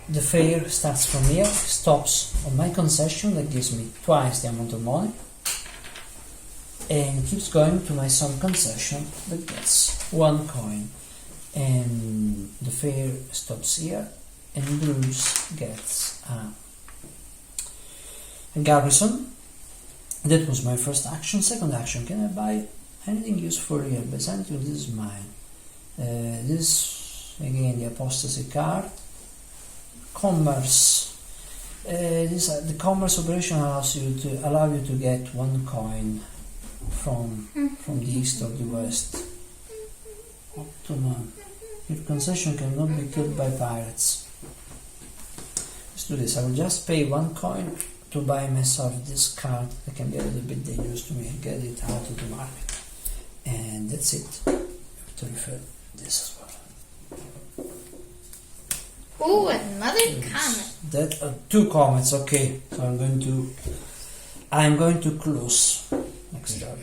The fair starts from here, stops on my concession that gives me twice the amount of money, and keeps going to my son concession that gets 1 coin. And the fair stops here, and Bruce gets a garrison. That was my first action. Second action, can I buy anything useful here? Byzantium, this is mine. This, again, the apostasy card. Commerce. The commerce operation allows you to get 1 coin from the east or the west. Ottoman. Your concession cannot be killed by pirates. Let's do this. I will just pay 1 coin to buy myself this card that can be a little bit dangerous to me and get it out of the market. And that's it. I have to refer this as well. Oh, another comet. That 2 comets, okay. So I'm going to close next turn.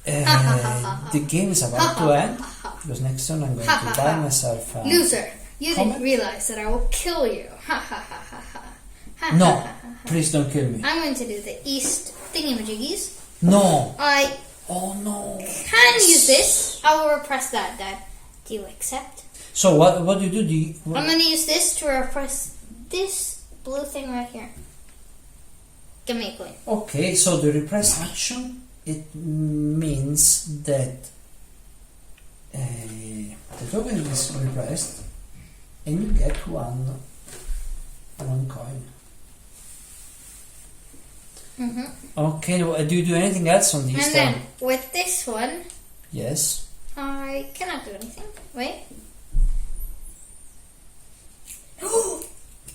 The game is about to end. Because next turn I'm going to buy myself a... Loser! You Comet? didn't realize that I will kill you. Ha ha ha ha ha. Ha, No! ha, ha, ha, ha. Please don't kill me. I'm going to do the east thingy-majiggies. No! I Oh no! can use this. I will repress that, Dad. Do you accept? So what do you do? I'm going to use this to repress this blue thing right here. Give me a coin. Okay, so the repress action, it means that the token is repressed and you get one coin. Okay, do you do anything else on these? And then with this one, yes. I cannot do anything. Wait.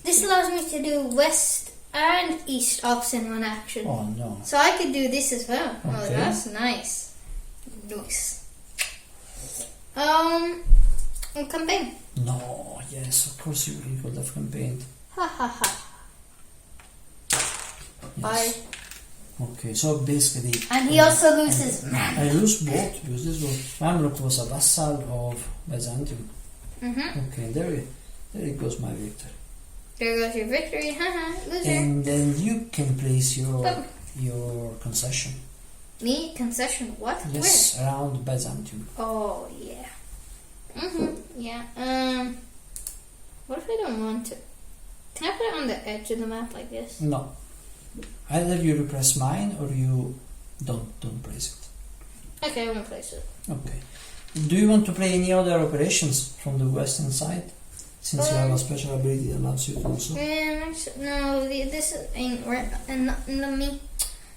This allows me to do west and east ops in one action. Oh no. So I could do this as well. Okay. Oh, that's nice. Nice. Campaign. No, yes, of course you could have campaigned. Ha ha ha. Yes. Okay, so basically... And he also loses. I lose both, because this was... Mamluk was a vassal of Byzantium. Okay, there it goes my victory. There goes your victory, haha, loser. And then you can place your concession. Me? Concession? What? Yes, around Byzantium. Where? Oh, yeah. Yeah. What if I don't want to? Can I put it on the edge of the map like this? No. Either you repress mine or you don't place it. Okay, I won't place it. Okay. Do you want to play any other operations from the western side? Since you have a special ability that allows you to do so. No, this ain't me.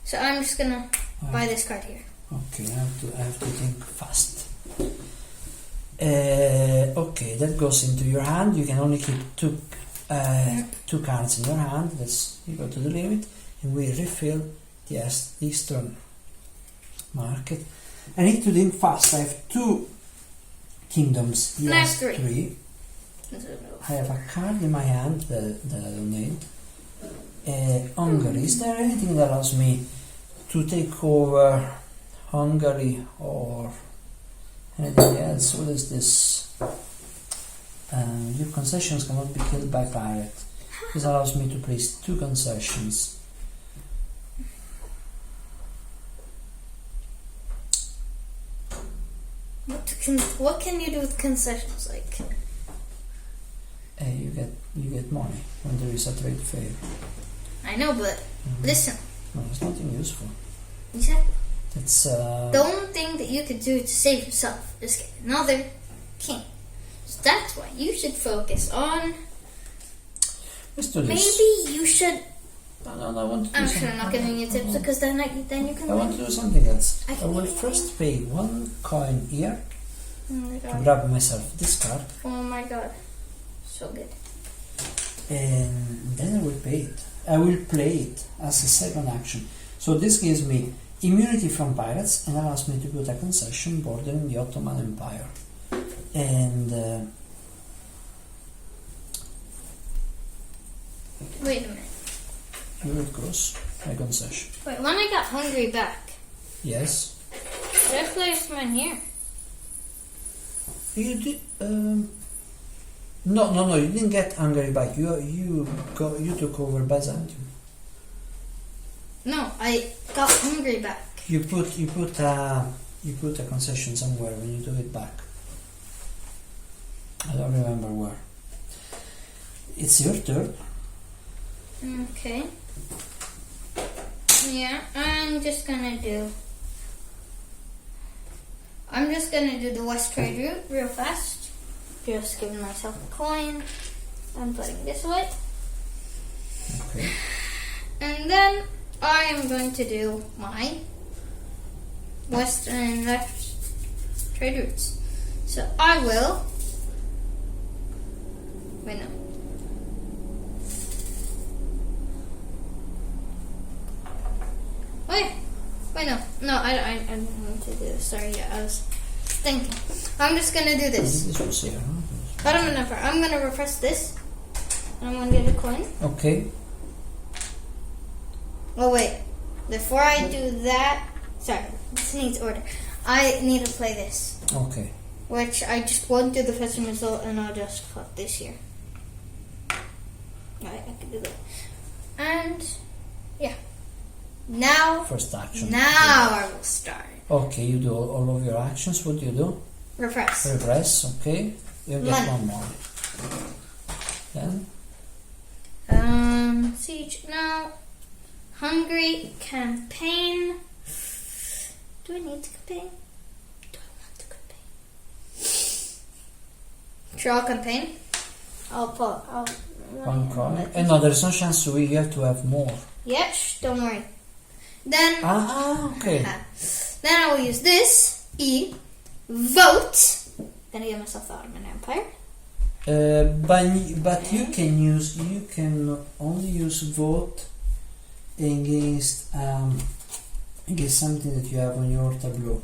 So I'm just gonna buy this card here. Okay, I have to think fast. Okay, that goes into your hand. You can only keep two cards in your hand. You go to the limit, and we refill the eastern market. I need to think fast. I have 2 kingdoms. He has 3. I have a card in my hand that I don't need. Hungary. Is there anything that allows me to take over Hungary or anything else? What is this? Your concessions cannot be killed by pirate. This allows me to place 2 concessions. What can you do with concessions? Like, you get money when there is a trade fair. I know, but listen. No, it's nothing useful. Exactly. It's the only thing that you could do to save yourself is get another king. So that's why you should focus on. Let's do this. Maybe you should. No, I want to do I'm something. sure I'm not giving you tips because then you can. I want to do something else. I will first pay 1 coin here to grab myself this card. Oh my god. So good. And then I will pay it. I will play it as a second action. So this gives me immunity from pirates and allows me to put a concession bordering the Ottoman Empire. And wait a minute. here it goes, my concession. Wait, when I got Hungary back, Yes. did I place mine here? You did. No, you didn't get Hungary back. You took over Byzantium. No, I got Hungary back. You put a concession somewhere when you took it back. I don't remember where. It's your turn. Okay. Yeah, I'm just gonna do the west trade route real fast. Just giving myself a coin. I'm putting this away. Okay. And then I am going to do my west and left trade routes. So I will. Wait, no. Wait, no, I didn't want to do this. Sorry, yeah, I was thinking. I'm just gonna do this. I'm gonna repress this. I'm gonna get a coin. Okay. Oh wait, before I do that, sorry, this needs order. I need to play this. Okay. which I just won't do the pessimism and I'll just put this here. Right, I can do that. And yeah. Now first action. Now I will start. Okay, you do all of your actions. What do you do? Repress. Repress, okay. You get Money. one more. Then Siege now. Hungry campaign. Do I need to campaign? Do I want to campaign? Draw campaign. I'll one card. And no, there's no chance to win. You have to have more. Yeah, don't worry. Then okay. Then I will use this vote. Then I give myself the Ottoman Empire. But you can only use vote against something that you have on your tableau.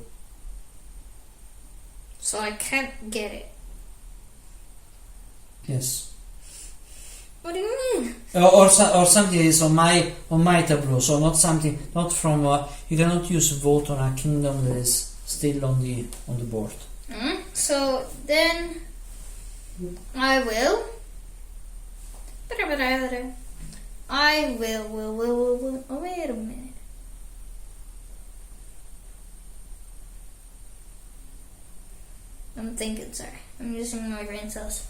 So I can't get it. Yes. What do you mean? Or something is on my tableau. So not from. You cannot use vote on a kingdom that is still on the board. So then I will. Oh, wait a minute. I'm thinking, sorry. I'm using my brain cells.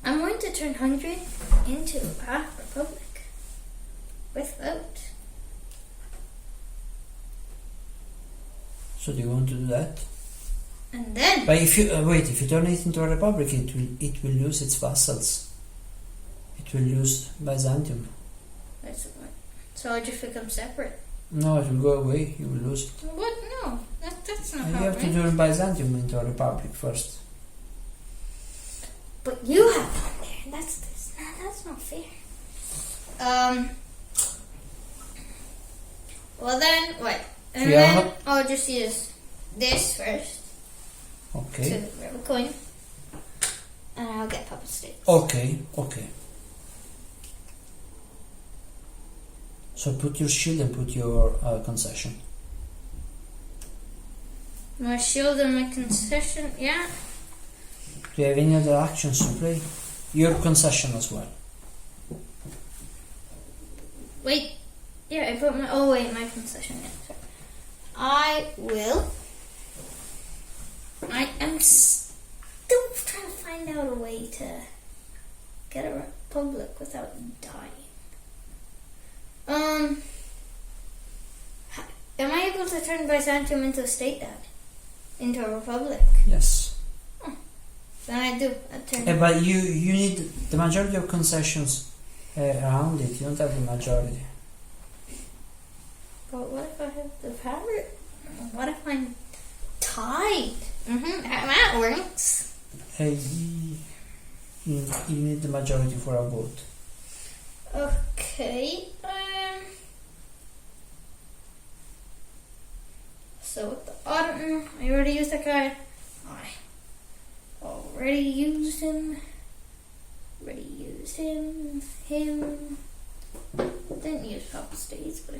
I'm going to turn Hungary into a republic with vote. So do you want to do that? And then. But if you if you turn it into a republic, it will lose its vassals. It will lose Byzantium. So I just become separate. No, it will go away. You will lose it. What? No, that's not how. You have to turn Byzantium into a republic first. But you have one there, and that's this. That's not fair. Well then, wait. And then I'll just use this first. Okay. To grab a coin. And I'll get Puppet States. Okay. So put your shield and put your concession. My shield and my concession, yeah. Do you have any other actions to play? Your concession as well. Wait. Yeah, I put my... Oh, wait, my concession. Yeah, sorry. I am still trying to find out a way to get a republic without dying. Am I able to turn Byzantium into a state then? Into a republic? Yes. Then I do. I turn But you need the majority of concessions around it. You don't have the majority. But what if I have the power? What if I'm tied? That works. You need the majority for a vote. Okay. So with the Ottoman, I already used that guy. I already used him. Him. Didn't use Puppet States, but I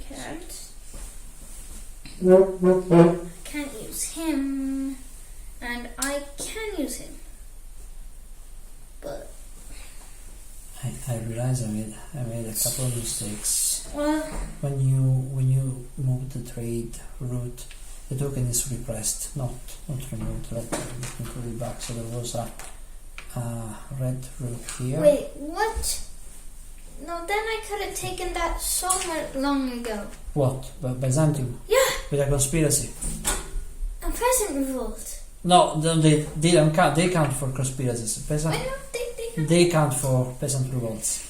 can't use him. And I can use him. But I realize I made a couple of mistakes. well, When you move the trade route, the token is repressed, not removed. Let me put it back. So there was a red route here. wait, what? No, then I could have taken that so much long ago. What? Byzantium? Yeah, With a conspiracy? a peasant revolt. No, they don't count. They count for conspiracies. I don't think They count for peasant revolts.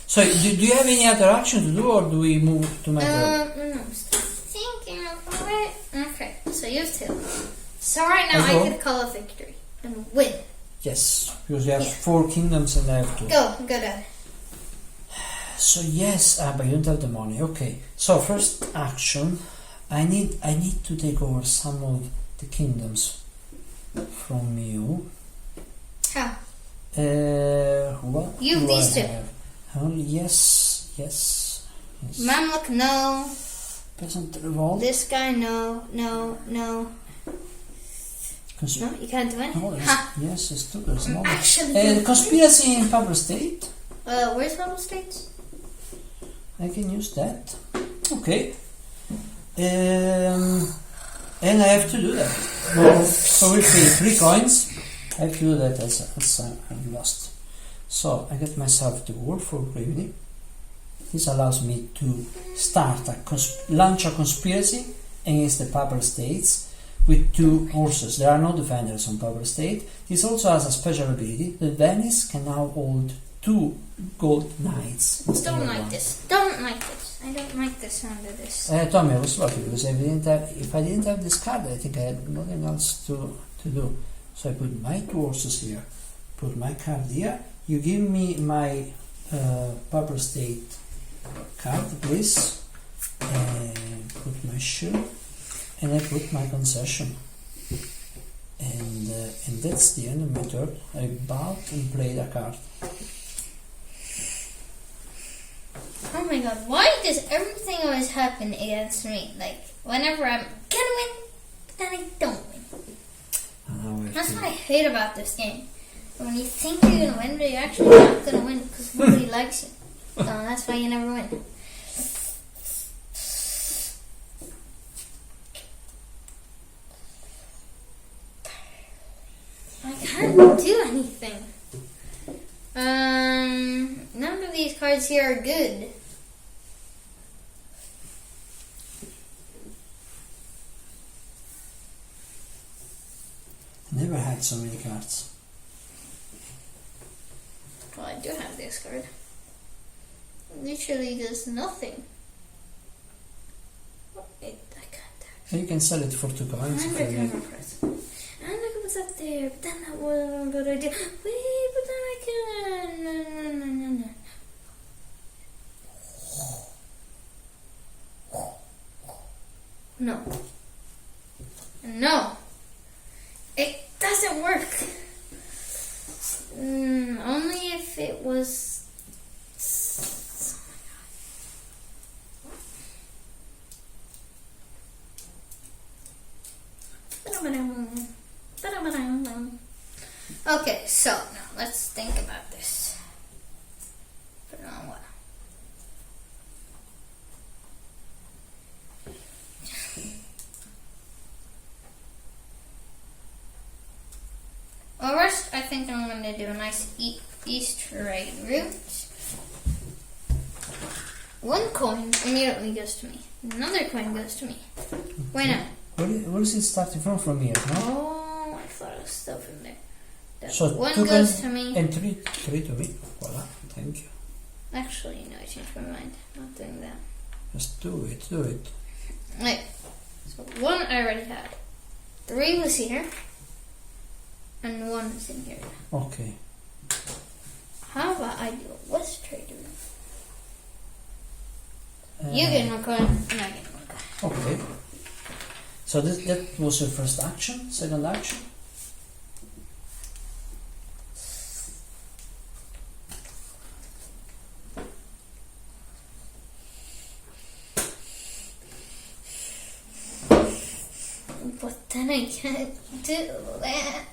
So, do you have any other action to do, or do we move to my turn? No, I'm still thinking about it. Okay, so you have two. So right now I could call a victory and win. Yes, because you have 4 kingdoms and I have 2. Go, Dad. So yes, but you don't have the money. Okay. So first action, I need to take over some of the kingdoms from you. How? What? You have these two. Yes. Mamluk, no. Peasant revolt. This guy, no. No, you can't do it. No, yes, it's two. There's no. Actually, Conspiracy in Papal State. Where's Papal State? I can use that. Okay. And I have to do that. So we pay 3 coins. I have to do that as I'm lost. So I get myself the wolf for gravity. This allows me to start launch a conspiracy against the Papal States with 2 horses. There are no defenders on Papal State. This also has a special ability that Venice can now hold 2 gold knights. Don't like this. Don't like this. I don't like the sound of this. Tommy, I was lucky because if I didn't have this card, I think I had nothing else to do. So I put my 2 horses here, put my card here. You give me my Papal State card, please. Put my shoe, and I put my concession. And that's the end of my turn. I bowed and played a card. Oh my god, why does everything always happen against me? Like, whenever I'm gonna win, then I don't win. That's what I hate about this game. When you think you're gonna win, but you're actually not gonna win because nobody likes you. So that's why you never win. I can't do anything. None of these cards here are good. Never had so many cards. Well, I do have this card. It literally does nothing. I can't. You can sell it for 2 coins. And I could put that there, but then that wasn't a good idea. Wait, but then I can. No. No. It doesn't work. Only if it was. Okay, so now let's think about this. Put it on what? Well, first, I think I'm going to do a nice east right route. 1 coin immediately goes to me. Another coin goes to me. Why not? Where is it starting from? From here, no? Oh, I thought it was still from there. So 1 goes to me. And 3 to me. Voila, thank you. Actually, no, I changed my mind. Not doing that. Just do it. Wait. So 1 I already had. 3 was here. And 1 is in here. Okay. How about I do a west trade route? You get 1 coin, and I get 1 coin. Okay. So that was your first action, second action? But then I can't do that.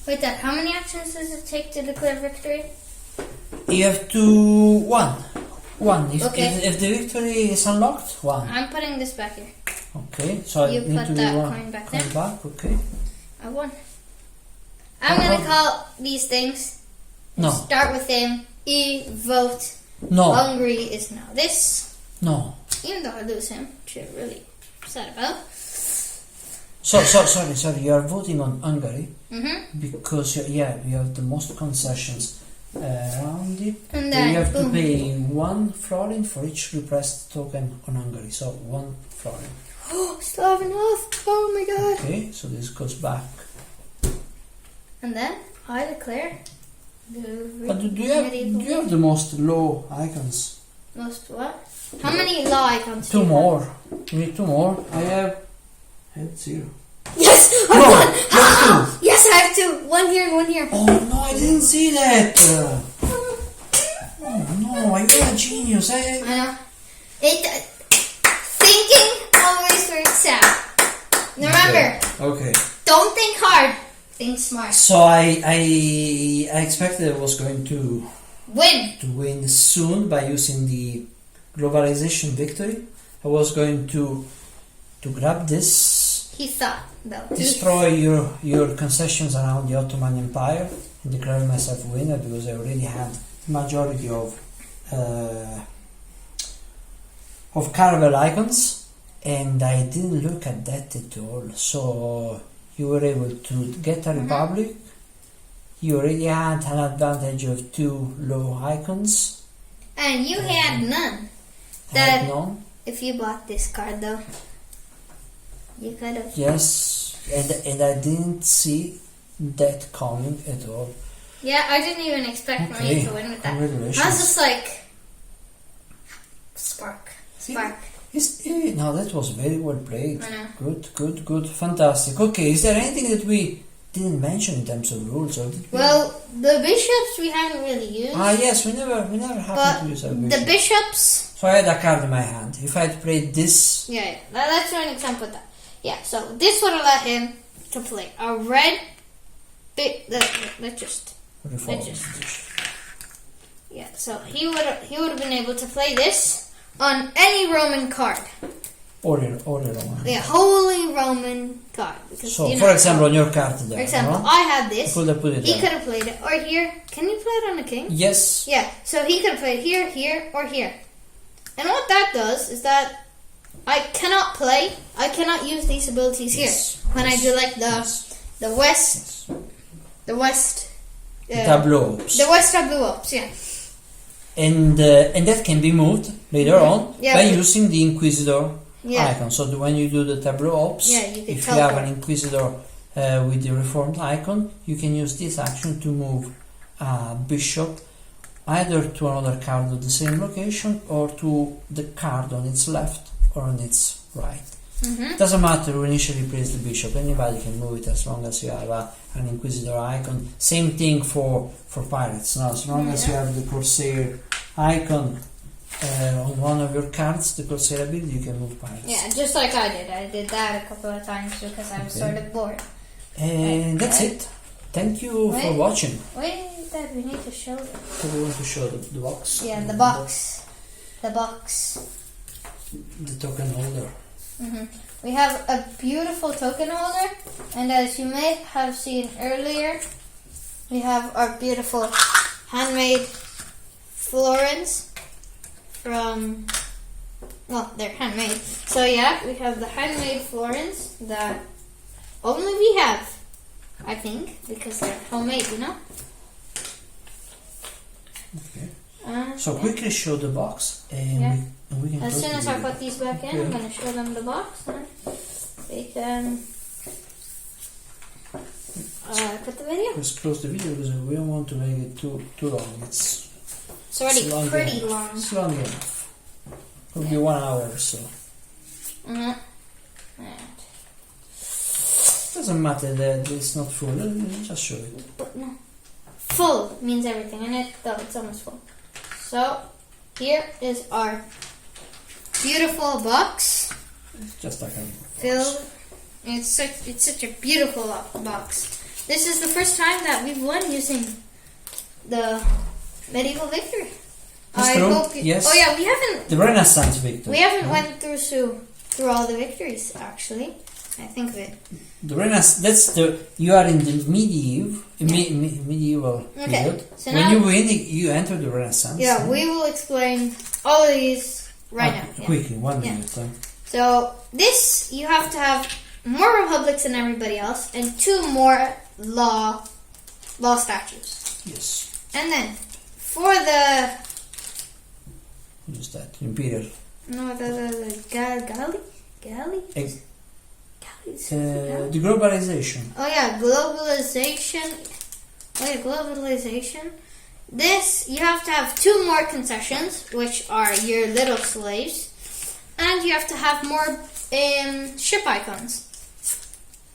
Wait, Dad, how many actions does it take to declare victory? You have to 1. Okay. If the victory is unlocked, 1. I'm putting this back here. Okay, so You I need put to that do 1 coin back coin there. back, okay. I won. I'm gonna call these things. No. Start with him. Vote. No. Hungary is now this. No. Even though I lose him, which I'm really sad about. Sorry, you are voting on Hungary because you have the most concessions around it. And then you have boom. to pay 1 florin for each repressed token on Hungary. So 1 florin. Oh, still have enough. Oh my god. Okay, so this goes back. And then I declare But do you have the most low icons? most what? How many law icons? Two more. You need two more. I had 0. Yes, I No, won. you have 2. Yes, I have 2. One here and one here. Oh no, I didn't see that. Oh no, you're a genius. I know. Thinking always works out. Remember, Okay. don't think hard. Think smart. So I expected I was going to Win. soon by using the globalization victory. I was going to grab this, He thought, though. destroy your concessions around the Ottoman Empire, and declare myself winner because I already had the majority of Caravel icons, and I didn't look at that at all. So you were able to get a republic. You already had an advantage of 2 low icons. And you had none. I had none. If you bought this card, though, you could have. Yes, and I didn't see that coming at all. Yeah, I didn't even expect me to win with that. Congratulations. I was just like, spark. No, that was very well played. I know. Good, fantastic. Okay, is there anything that we didn't mention in terms of rules, or did we? Well, the bishops we haven't really used. Yes, we never happened to use our the bishop. bishops. So I had a card in my hand. If I had played this, Yeah. Let's do an example of that. Yeah. So this would have let him to play a red. Let's just. Yeah. So he would have been able to play this on any Roman card. or Roman. Yeah, Holy Roman card. Because, So, for example, on your card there. For example, no? I had this. Could have put it He there. could have played it. Or here. Can you play it on a king? Yes. Yeah. So he could have played here, here, or here. And what that does is that I cannot use these abilities here. When I do like the west tableau ups. The west tableau ups, yeah. And that can be moved later on by using the Inquisitor icon. So when you do the tableau ops, if you have an Inquisitor with the reformed icon, you can use this action to move a bishop either to another card of the same location or to the card on its left or on its right. It doesn't matter who initially plays the bishop, anybody can move it as long as you have an Inquisitor icon. Same thing for pirates. Now, as long as you have the Corsair icon on one of your cards, the Corsair ability, you can move pirates. Yeah, just like I did. I did that a couple of times because I was sort of bored. And that's it. Thank you for watching. Wait, Dad, we need to show them. So we want to show the box. Yeah, the box. The box. The token holder. We have a beautiful token holder, and as you may have seen earlier, we have our beautiful handmade florins from, well, they're handmade. So yeah, we have the handmade florins that only we have, I think, because they're homemade, you know? Okay. So quickly show the box, and we can. As soon as I put these back in, I'm going to show them the box, and they can put the video. Let's close the video because we don't want to make it too long. It's already pretty enough. long. It's long enough. It'll be 1 hour or so. Doesn't matter that it's not full. Just show it. But no. Full means everything in it, though it's almost full. So here is our beautiful box. Just like a filled. It's such a beautiful box. This is the first time that we've won using the medieval victory. Yes. Oh yeah, we haven't. The Renaissance victory. We haven't went through all the victories actually. I think of it. The Renaissance. You are in the medieval period. So when now, you win, you enter the Renaissance. Yeah, we will explain all of these right now. Yeah. Quickly, 1 minute. So this, you have to have more republics than everybody else, and 2 more law statues. Yes. And then for the what is that? Imperial. No, the galley. The globalization. Oh yeah, globalization. this, you have to have 2 more concessions, which are your little slaves, and you have to have more ship icons.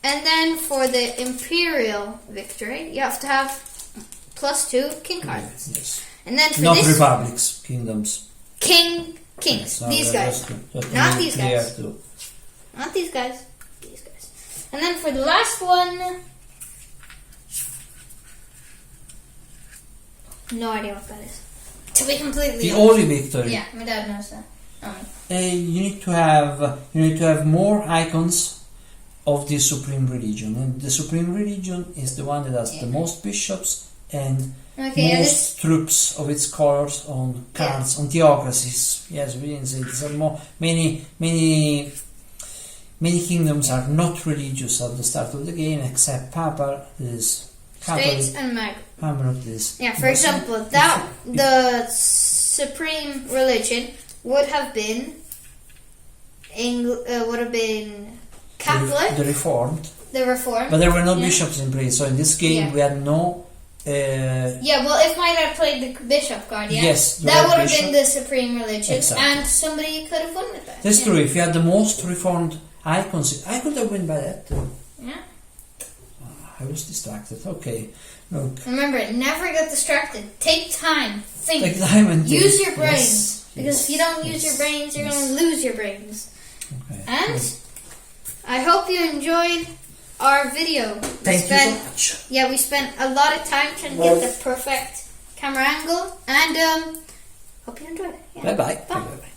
And then for the Imperial victory, you have to have +2 king cards. Yes. And then for Not this, republics, kingdoms. kings. So These guys. Not these guys. Not these guys. These guys. And then for the last one, no idea what that is. To be completely The honest. holy victory. Yeah, my dad knows that. You need to have more icons of the supreme religion, and the supreme religion is the one that has the most bishops and most troops of its colors on cards, on theocracies. Yes, we didn't say this. Many kingdoms are not religious at the start of the game, except Papal, is Catholic, States and Mamluk, this. Yeah, for example, that the supreme religion would have been Catholic, the Reformed. the Reformed. But there were no bishops in place, so in this game we had no. Well, if my dad played the bishop card, yes, that would have been the supreme religion, exactly. and somebody could have won with that. That's true. If you had the most reformed icons, I could have won by that too. Yeah. I was distracted. Okay, look. Remember, never get distracted. Take time. Think. Take time and use your brains. Yes, because if you don't use your brains, you're going to lose your brains. Okay. And I hope you enjoyed our video. Thank you so much. Yeah, we spent a lot of time trying to get the perfect camera angle, and hope you enjoyed it. Yeah. Bye bye. Bye.